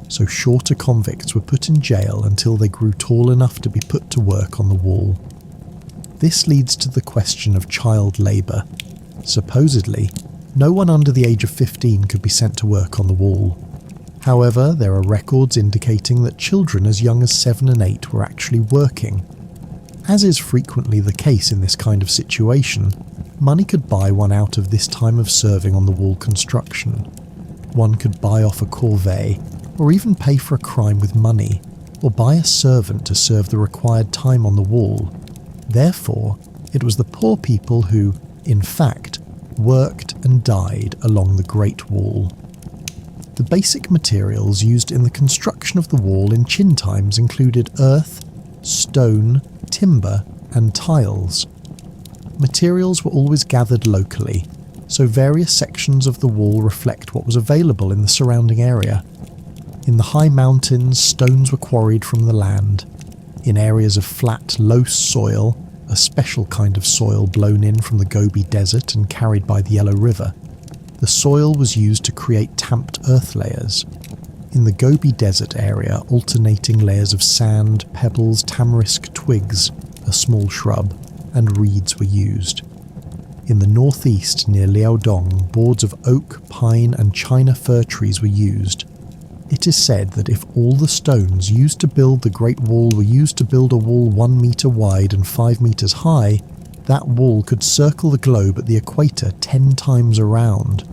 so shorter convicts were put in jail until they grew tall enough to be put to work on the wall. This leads to the question of child labour. Supposedly, no one under the age of 15 could be sent to work on the wall. However, there are records indicating that children as young as 7 and 8 were actually working. As is frequently the case in this kind of situation, money could buy one out of this time of serving on the wall construction. One could buy off a corvée, or even pay for a crime with money, or buy a servant to serve the required time on the wall. Therefore, it was the poor people who, in fact, worked and died along the Great Wall. The basic materials used in the construction of the wall in Qin times included earth, stone, timber, and tiles. Materials were always gathered locally, so various sections of the wall reflect what was available in the surrounding area. In the high mountains, stones were quarried from the land. In areas of flat, loess soil, a special kind of soil blown in from the Gobi Desert and carried by the Yellow River, the soil was used to create tamped earth layers. In the Gobi Desert area, alternating layers of sand, pebbles, tamarisk twigs, a small shrub, and reeds were used. In the northeast near Liaodong, boards of oak, pine, and China fir trees were used. It is said that if all the stones used to build the Great Wall were used to build a wall 1 metre wide and 5 metres high, that wall could circle the globe at the equator 10 times around.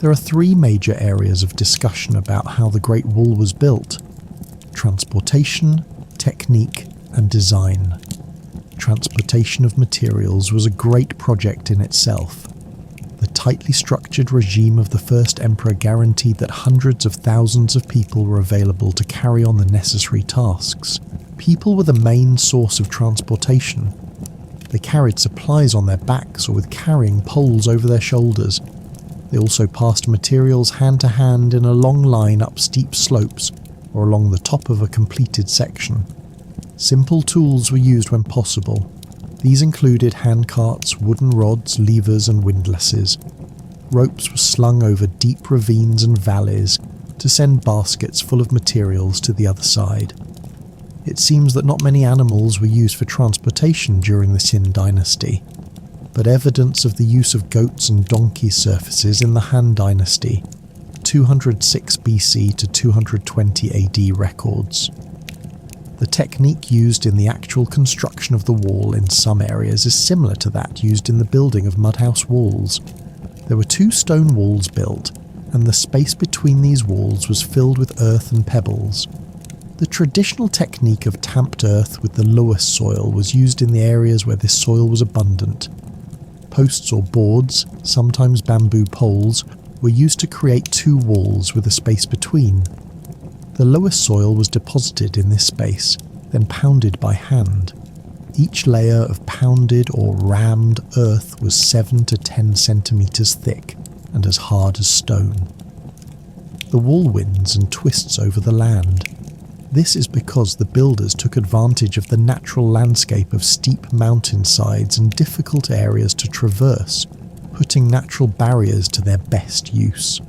There are 3 major areas of discussion about how the Great Wall was built: transportation, technique, and design. Transportation of materials was a great project in itself. The tightly structured regime of the first emperor guaranteed that hundreds of thousands of people were available to carry on the necessary tasks. People were the main source of transportation. They carried supplies on their backs or with carrying poles over their shoulders. They also passed materials hand to hand in a long line up steep slopes or along the top of a completed section. Simple tools were used when possible. These included handcarts, wooden rods, levers and windlasses. Ropes were slung over deep ravines and valleys to send baskets full of materials to the other side. It seems that not many animals were used for transportation during the Qin dynasty. but evidence of the use of goats and donkeys surfaces in the Han Dynasty, 206 BC to 220 AD records. The technique used in the actual construction of the wall in some areas is similar to that used in the building of mudhouse walls. There were 2 stone walls built, and the space between these walls was filled with earth and pebbles. The traditional technique of tamped earth with the loess soil was used in the areas where this soil was abundant. Posts or boards, sometimes bamboo poles, were used to create 2 walls with a space between. The loess soil was deposited in this space, then pounded by hand. Each layer of pounded or rammed earth was 7 to 10 centimetres thick and as hard as stone. The wall winds and twists over the land. This is because the builders took advantage of the natural landscape of steep mountainsides and difficult areas to traverse, putting natural barriers to their best use.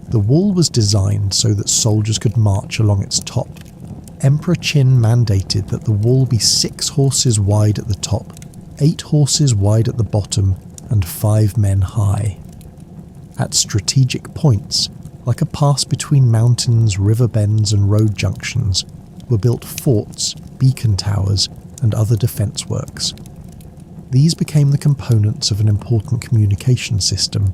The wall was designed so that soldiers could march along its top. Emperor Qin mandated that the wall be 6 horses wide at the top, 8 horses wide at the bottom, and 5 men high. At strategic points, like a pass between mountains, river bends and road junctions, were built forts, beacon towers, and other defence works. These became the components of an important communication system.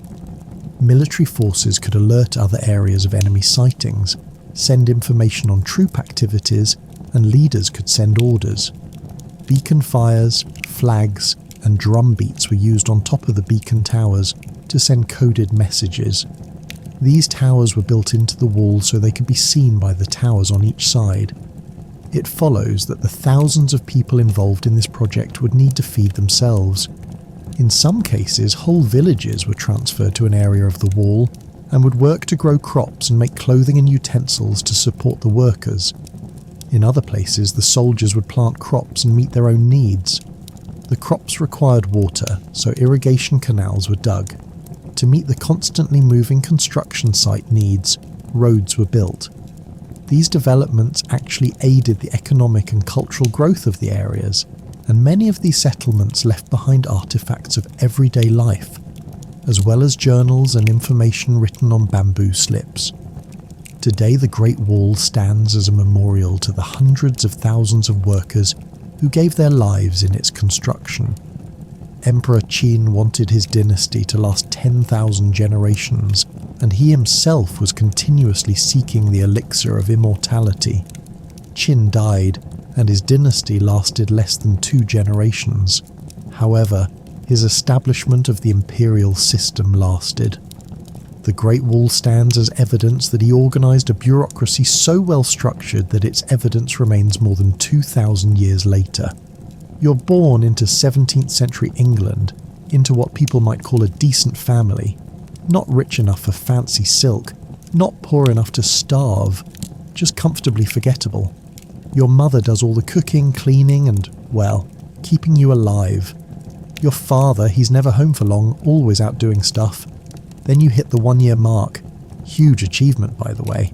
Military forces could alert other areas of enemy sightings, send information on troop activities, and leaders could send orders. Beacon fires, flags, and drum beats were used on top of the beacon towers to send coded messages. These towers were built into the wall so they could be seen by the towers on each side. It follows that the thousands of people involved in this project would need to feed themselves. In some cases, whole villages were transferred to an area of the wall and would work to grow crops and make clothing and utensils to support the workers. In other places, the soldiers would plant crops and meet their own needs. The crops required water, so irrigation canals were dug. To meet the constantly moving construction site needs, roads were built. These developments actually aided the economic and cultural growth of the areas, and many of these settlements left behind artifacts of everyday life, as well as journals and information written on bamboo slips. Today the Great Wall stands as a memorial to the hundreds of thousands of workers who gave their lives in its construction. Emperor Qin wanted his dynasty to last 10,000 generations, and he himself was continuously seeking the elixir of immortality. Qin died, and his dynasty lasted less than 2 generations. However, his establishment of the imperial system lasted. The Great Wall stands as evidence that he organised a bureaucracy so well structured that its evidence remains more than 2,000 years later. You're born into 17th century England, into what people might call a decent family, not rich enough for fancy silk, not poor enough to starve, just comfortably forgettable. Your mother does all the cooking, cleaning and, well, keeping you alive. Your father, he's never home for long, always out doing stuff. Then you hit the 1-year mark. Huge achievement, by the way.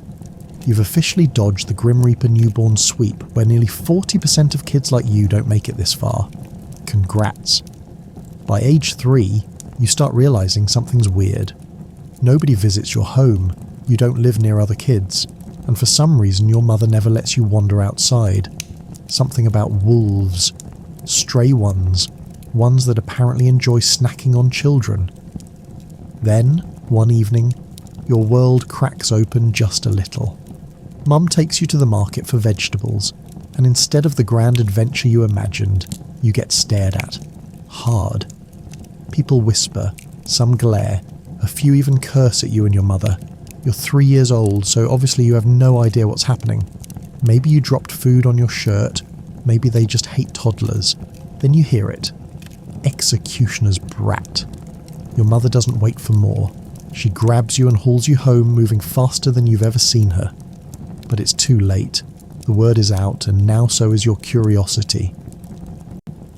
You've officially dodged the Grim Reaper newborn sweep, where nearly 40% of kids like you don't make it this far. Congrats. By age 3, you start realising something's weird. Nobody visits your home, you don't live near other kids, and for some reason your mother never lets you wander outside. Something about wolves. Stray ones. Ones that apparently enjoy snacking on children. Then, one evening, your world cracks open just a little. Mum takes you to the market for vegetables, and instead of the grand adventure you imagined, you get stared at. Hard. People whisper, some glare, a few even curse at you and your mother. You're 3 years old, so obviously you have no idea what's happening. Maybe you dropped food on your shirt, maybe they just hate toddlers. Then you hear it. Executioner's brat. Your mother doesn't wait for more. She grabs you and hauls you home, moving faster than you've ever seen her. But it's too late. The word is out, and now so is your curiosity.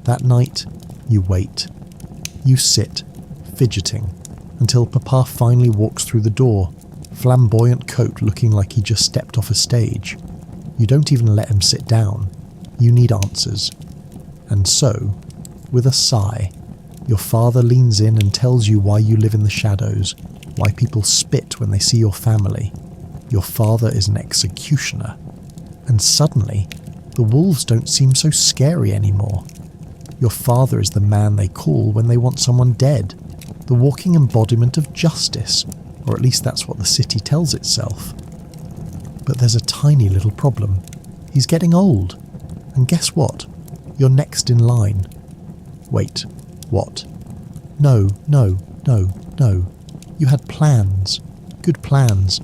That night, you wait. You sit, fidgeting, until Papa finally walks through the door, flamboyant coat looking like he just stepped off a stage. You don't even let him sit down. You need answers. And so, with a sigh, Your father leans in and tells you why you live in the shadows, why people spit when they see your family. Your father is an executioner. And suddenly, the wolves don't seem so scary anymore. Your father is the man they call when they want someone dead, the walking embodiment of justice, or at least that's what the city tells itself. But there's a tiny little problem. He's getting old. And guess what? You're next in line. Wait, what? No. You had plans. Good plans.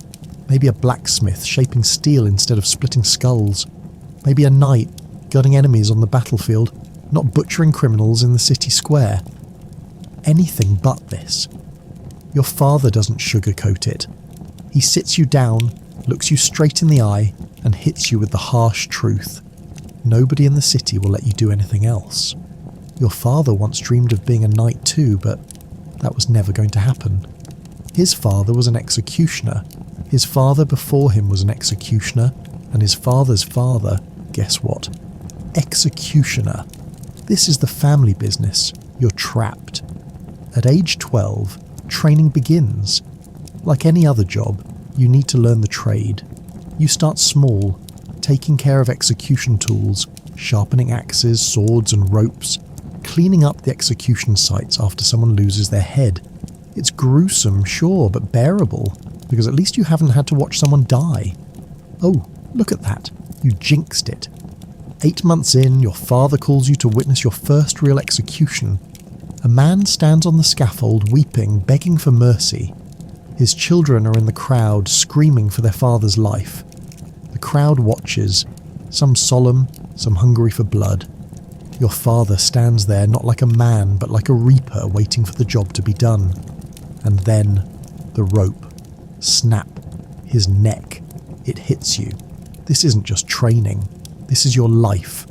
Maybe a blacksmith shaping steel instead of splitting skulls. Maybe a knight gutting enemies on the battlefield, not butchering criminals in the city square. Anything but this. Your father doesn't sugarcoat it. He sits you down, looks you straight in the eye, and hits you with the harsh truth. Nobody in the city will let you do anything else. Your father once dreamed of being a knight too, but that was never going to happen. His father was an executioner. His father before him was an executioner, and his father's father, guess what? Executioner. This is the family business. You're trapped. At age 12, training begins. Like any other job, you need to learn the trade. You start small, taking care of execution tools, sharpening axes, swords and ropes, cleaning up the execution sites after someone loses their head. It's gruesome, sure, but bearable, because at least you haven't had to watch someone die. Oh, look at that. You jinxed it. 8 months in, your father calls you to witness your first real execution. A man stands on the scaffold weeping, begging for mercy. His children are in the crowd, screaming for their father's life. The crowd watches, some solemn, some hungry for blood. Your father stands there not like a man, but like a reaper waiting for the job to be done. And then, the rope. Snap. His neck. It hits you. This isn't just training. This is your life.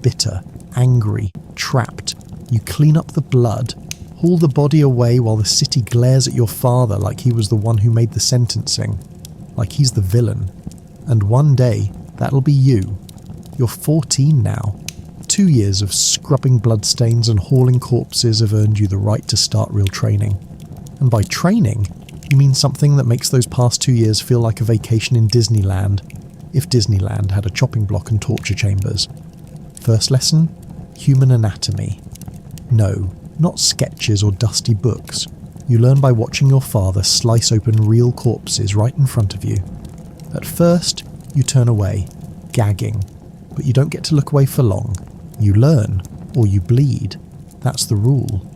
Bitter, angry, trapped. You clean up the blood, haul the body away while the city glares at your father like he was the one who made the sentencing, like he's the villain. And one day, that'll be you. You're 14 now. 2 years of scrubbing bloodstains and hauling corpses have earned you the right to start real training. And by training, you mean something that makes those past 2 years feel like a vacation in Disneyland, if Disneyland had a chopping block and torture chambers. First lesson? Human anatomy. No, not sketches or dusty books. You learn by watching your father slice open real corpses right in front of you. At first, you turn away, gagging, but you don't get to look away for long. You learn, or you bleed. That's the rule.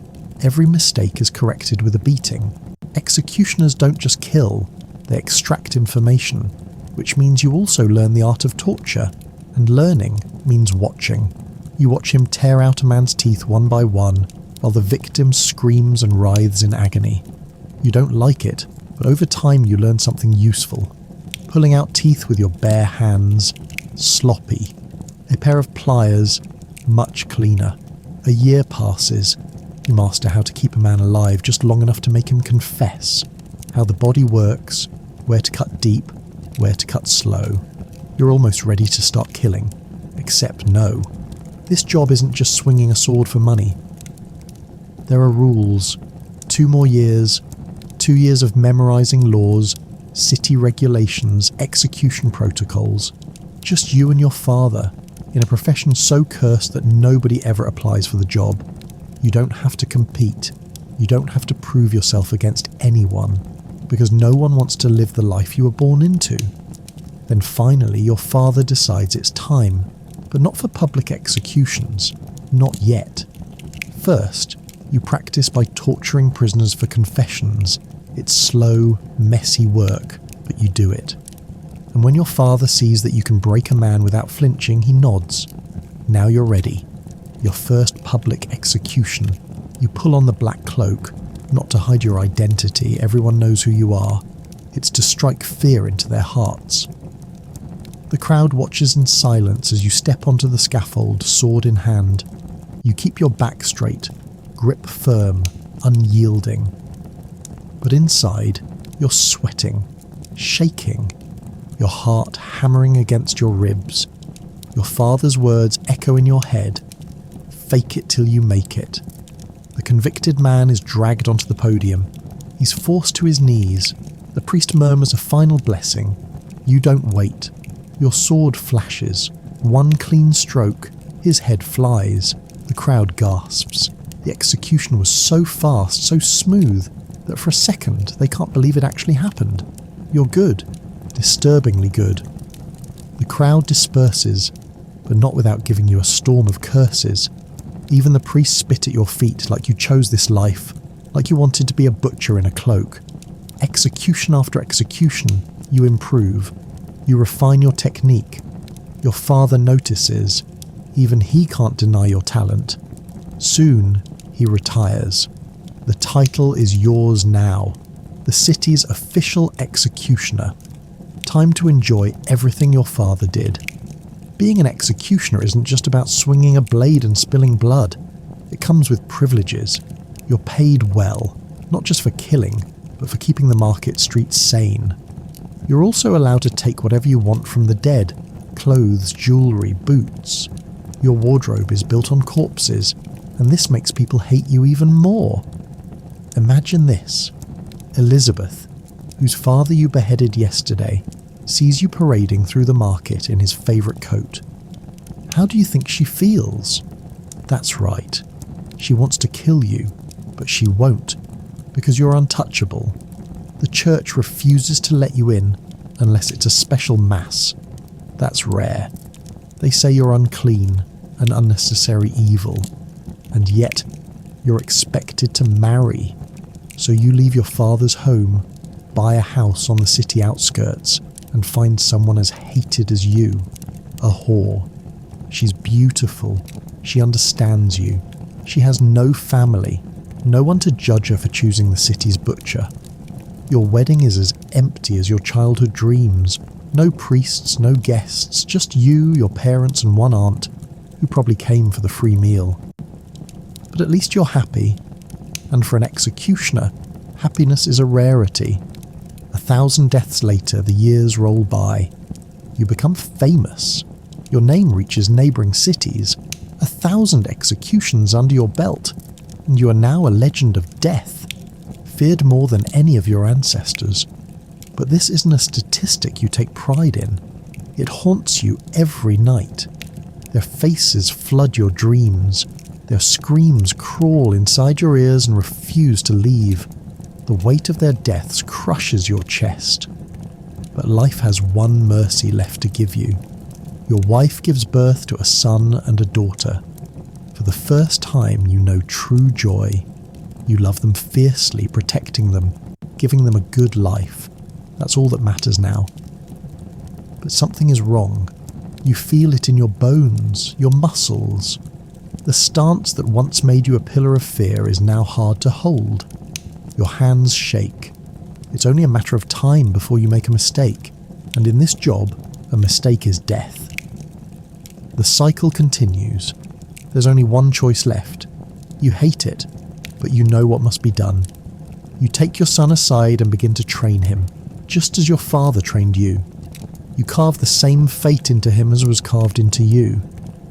Every mistake is corrected with a beating. Executioners don't just kill, they extract information, which means you also learn the art of torture, and learning means watching. You watch him tear out a man's teeth one by one, while the victim screams and writhes in agony. You don't like it, but over time you learn something useful. Pulling out teeth with your bare hands, sloppy. A pair of pliers, much cleaner. A year passes. You master how to keep a man alive just long enough to make him confess. How the body works, where to cut deep, where to cut slow. You're almost ready to start killing. Except no. This job isn't just swinging a sword for money. There are rules. 2 more years. 2 years of memorizing laws, city regulations, execution protocols. Just you and your father, in a profession so cursed that nobody ever applies for the job. You don't have to compete. You don't have to prove yourself against anyone, because no one wants to live the life you were born into. Then finally your father decides it's time, but not for public executions. Not yet. First, you practice by torturing prisoners for confessions. It's slow, messy work, but you do it. And when your father sees that you can break a man without flinching, he nods. Now you're ready. Your first public execution. You pull on the black cloak, not to hide your identity, everyone knows who you are. It's to strike fear into their hearts. The crowd watches in silence as you step onto the scaffold, sword in hand. You keep your back straight, grip firm, unyielding. But inside, you're sweating, shaking, your heart hammering against your ribs. Your father's words echo in your head. Fake it till you make it. The convicted man is dragged onto the podium. He's forced to his knees. The priest murmurs a final blessing. You don't wait. Your sword flashes. One clean stroke. His head flies. The crowd gasps. The execution was so fast, so smooth, that for a second they can't believe it actually happened. You're good. Disturbingly good. The crowd disperses, but not without giving you a storm of curses. Even the priests spit at your feet like you chose this life, like you wanted to be a butcher in a cloak. Execution after execution, you improve. You refine your technique. Your father notices. Even he can't deny your talent. Soon, he retires. The title is yours now. The city's official executioner. Time to enjoy everything your father did. Being an executioner isn't just about swinging a blade and spilling blood. It comes with privileges. You're paid well, not just for killing, but for keeping the market streets sane. You're also allowed to take whatever you want from the dead: clothes, jewellery, boots. Your wardrobe is built on corpses, and this makes people hate you even more. Imagine this. Elizabeth, whose father you beheaded yesterday, sees you parading through the market in his favourite coat. How do you think she feels? That's right. She wants to kill you, but she won't, because you're untouchable. The church refuses to let you in unless it's a special mass. That's rare. They say you're unclean, an unnecessary evil, and yet you're expected to marry. So you leave your father's home, buy a house on the city outskirts, and find someone as hated as you, a whore. She's beautiful. She understands you. She has no family, no one to judge her for choosing the city's butcher. Your wedding is as empty as your childhood dreams. No priests, no guests, just you, your parents, and one aunt, who probably came for the free meal. But at least you're happy. And for an executioner, happiness is a rarity. 1,000 deaths later, the years roll by. You become famous. Your name reaches neighbouring cities. 1,000 executions under your belt, and you are now a legend of death, feared more than any of your ancestors. But this isn't a statistic you take pride in. It haunts you every night. Their faces flood your dreams. Their screams crawl inside your ears and refuse to leave. The weight of their deaths crushes your chest. But life has one mercy left to give you. Your wife gives birth to a son and a daughter. For the first time you know true joy. You love them fiercely, protecting them, giving them a good life. That's all that matters now. But something is wrong. You feel it in your bones, your muscles. The stance that once made you a pillar of fear is now hard to hold. Your hands shake. It's only a matter of time before you make a mistake, and in this job, a mistake is death. The cycle continues. There's only one choice left. You hate it, but you know what must be done. You take your son aside and begin to train him, just as your father trained you. You carve the same fate into him as was carved into you.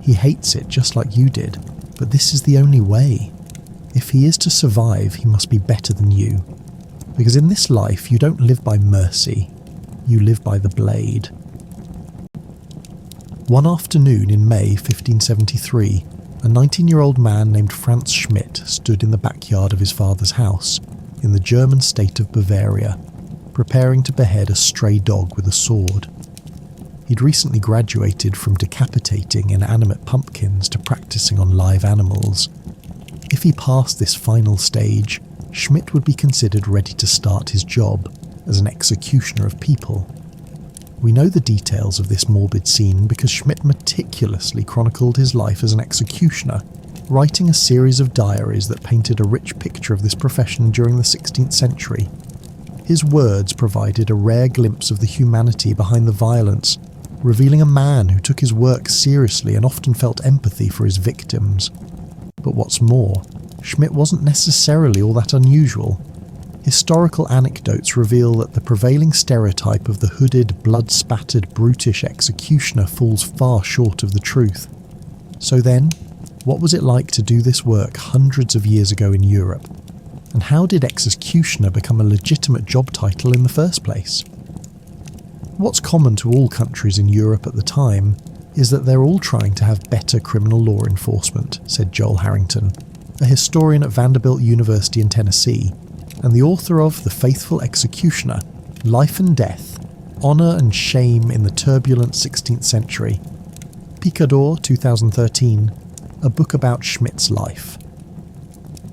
He hates it just like you did, but this is the only way. If he is to survive, he must be better than you. Because in this life, you don't live by mercy. You live by the blade. One afternoon in May 1573, a 19-year-old man named Franz Schmidt stood in the backyard of his father's house, in the German state of Bavaria, preparing to behead a stray dog with a sword. He'd recently graduated from decapitating inanimate pumpkins to practicing on live animals. If he passed this final stage, Schmidt would be considered ready to start his job as an executioner of people. We know the details of this morbid scene because Schmidt meticulously chronicled his life as an executioner, writing a series of diaries that painted a rich picture of this profession during the 16th century. His words provided a rare glimpse of the humanity behind the violence, revealing a man who took his work seriously and often felt empathy for his victims. But what's more, Schmidt wasn't necessarily all that unusual. Historical anecdotes reveal that the prevailing stereotype of the hooded, blood-spattered, brutish executioner falls far short of the truth. So then, What was it like to do this work hundreds of years ago in Europe? And how did executioner become a legitimate job title in the first place? What's common to all countries in Europe at the time is that they're all trying to have better criminal law enforcement, said Joel Harrington, a historian at Vanderbilt University in Tennessee, and the author of The Faithful Executioner, Life and Death, Honour and Shame in the Turbulent 16th Century, Picador 2013, a book about Schmidt's life.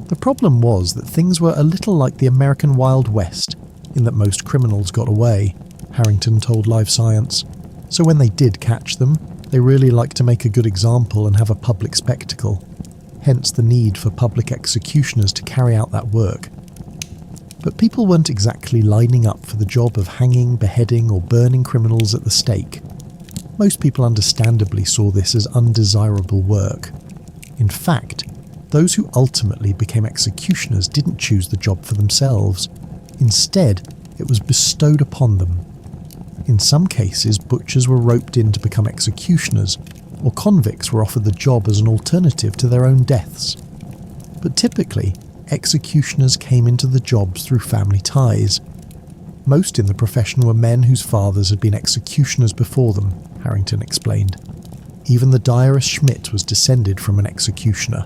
The problem was that things were a little like the American Wild West, in that most criminals got away, Harrington told Live Science. So when they did catch them, they really liked to make a good example and have a public spectacle. Hence the need for public executioners to carry out that work. But people weren't exactly lining up for the job of hanging, beheading or burning criminals at the stake. Most people understandably saw this as undesirable work. In fact, those who ultimately became executioners didn't choose the job for themselves. Instead, it was bestowed upon them. In some cases, butchers were roped in to become executioners, or convicts were offered the job as an alternative to their own deaths. But typically, executioners came into the jobs through family ties. Most in the profession were men whose fathers had been executioners before them, Harrington explained. Even the diarist Schmidt was descended from an executioner.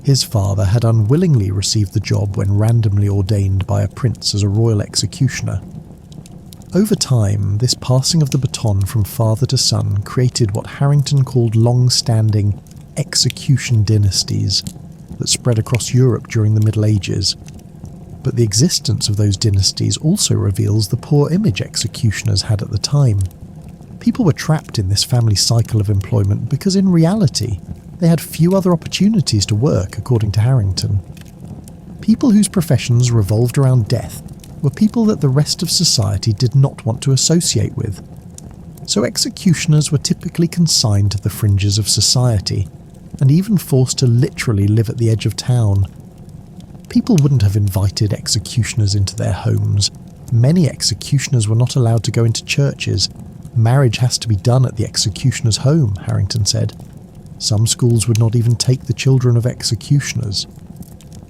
His father had unwillingly received the job when randomly ordained by a prince as a royal executioner. Over time, this passing of the baton from father to son created what Harrington called long-standing execution dynasties that spread across Europe during the Middle Ages. But the existence of those dynasties also reveals the poor image executioners had at the time. People were trapped in this family cycle of employment because in reality, they had few other opportunities to work, according to Harrington. People whose professions revolved around death were people that the rest of society did not want to associate with. So executioners were typically consigned to the fringes of society, and even forced to literally live at the edge of town. People wouldn't have invited executioners into their homes. Many executioners were not allowed to go into churches. Marriage has to be done at the executioner's home, Harrington said. Some schools would not even take the children of executioners.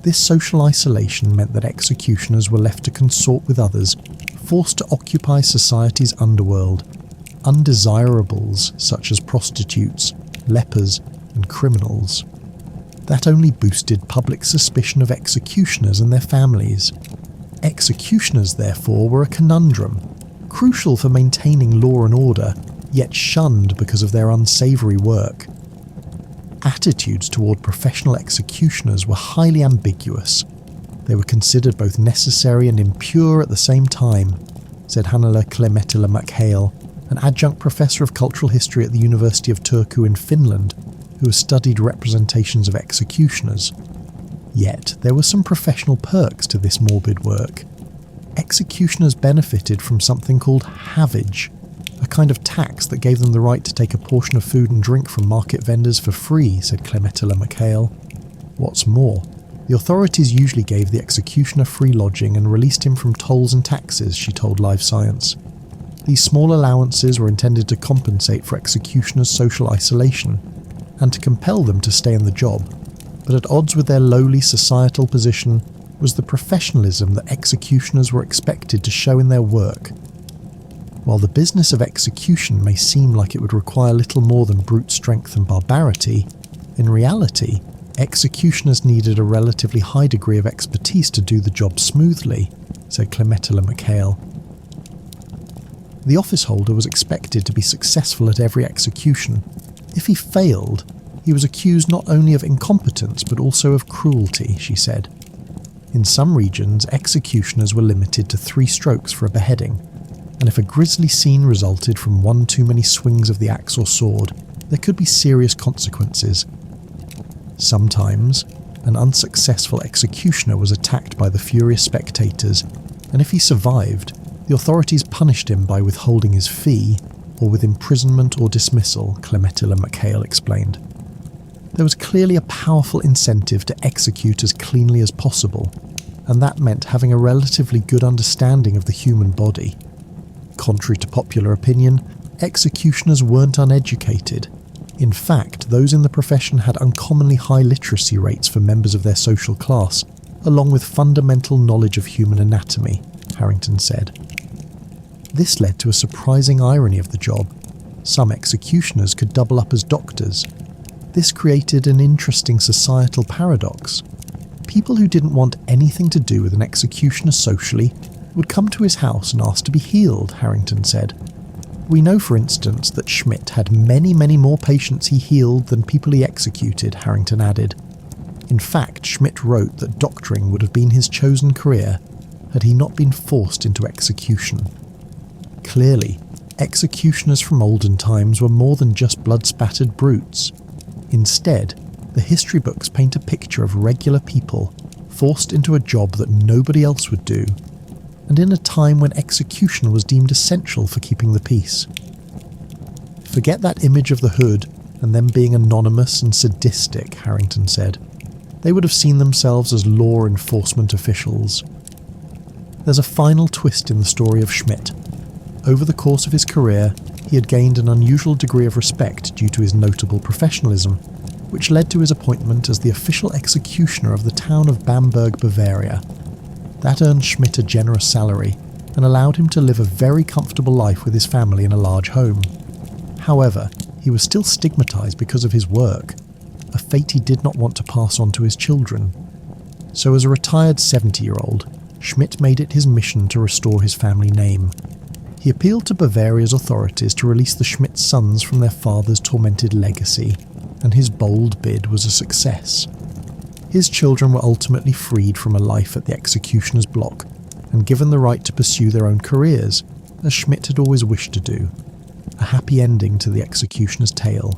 This social isolation meant that executioners were left to consort with others, forced to occupy society's underworld, undesirables such as prostitutes, lepers, and criminals. That only boosted public suspicion of executioners and their families. Executioners, therefore, were a conundrum, crucial for maintaining law and order, yet shunned because of their unsavoury work. Attitudes toward professional executioners were highly ambiguous. They were considered both necessary and impure at the same time, said Hannele Clemetilla McHale, an adjunct professor of cultural history at the University of Turku in Finland, who has studied representations of executioners. Yet there were some professional perks to this morbid work. Executioners benefited from something called havage, a kind of tax that gave them the right to take a portion of food and drink from market vendors for free, said Clemetilla McHale. What's more, the authorities usually gave the executioner free lodging and released him from tolls and taxes, she told Live Science. These small allowances were intended to compensate for executioners' social isolation, and to compel them to stay in the job, but at odds with their lowly societal position was the professionalism that executioners were expected to show in their work. While the business of execution may seem like it would require little more than brute strength and barbarity, in reality, executioners needed a relatively high degree of expertise to do the job smoothly, said Clemetilla McHale. The office holder was expected to be successful at every execution. If he failed, he was accused not only of incompetence but also of cruelty, she said. In some regions, executioners were limited to 3 strokes for a beheading, and if a grisly scene resulted from one too many swings of the axe or sword, there could be serious consequences. Sometimes, an unsuccessful executioner was attacked by the furious spectators, and if he survived, the authorities punished him by withholding his fee or with imprisonment or dismissal, Clemetilla McHale explained. There was clearly a powerful incentive to execute as cleanly as possible, and that meant having a relatively good understanding of the human body. Contrary to popular opinion, executioners weren't uneducated. In fact, those in the profession had uncommonly high literacy rates for members of their social class, along with fundamental knowledge of human anatomy, Harrington said. This led to a surprising irony of the job. Some executioners could double up as doctors. This created an interesting societal paradox. People who didn't want anything to do with an executioner socially would come to his house and ask to be healed, Harrington said. We know, for instance, that Schmidt had many more patients he healed than people he executed, Harrington added. In fact, Schmidt wrote that doctoring would have been his chosen career had he not been forced into execution. Clearly, executioners from olden times were more than just blood-spattered brutes. Instead, the history books paint a picture of regular people forced into a job that nobody else would do, and in a time when execution was deemed essential for keeping the peace. Forget that image of the hood and them being anonymous and sadistic, Harrington said. They would have seen themselves as law enforcement officials. There's a final twist in the story of Schmidt. Over the course of his career, he had gained an unusual degree of respect due to his notable professionalism, which led to his appointment as the official executioner of the town of Bamberg, Bavaria. That earned Schmidt a generous salary and allowed him to live a very comfortable life with his family in a large home. However, he was still stigmatized because of his work, a fate he did not want to pass on to his children. So as a retired 70-year-old, Schmidt made it his mission to restore his family name. He appealed to Bavaria's authorities to release the Schmidt sons from their father's tormented legacy, and his bold bid was a success. His children were ultimately freed from a life at the executioner's block and given the right to pursue their own careers, as Schmidt had always wished to do. A happy ending to the executioner's tale.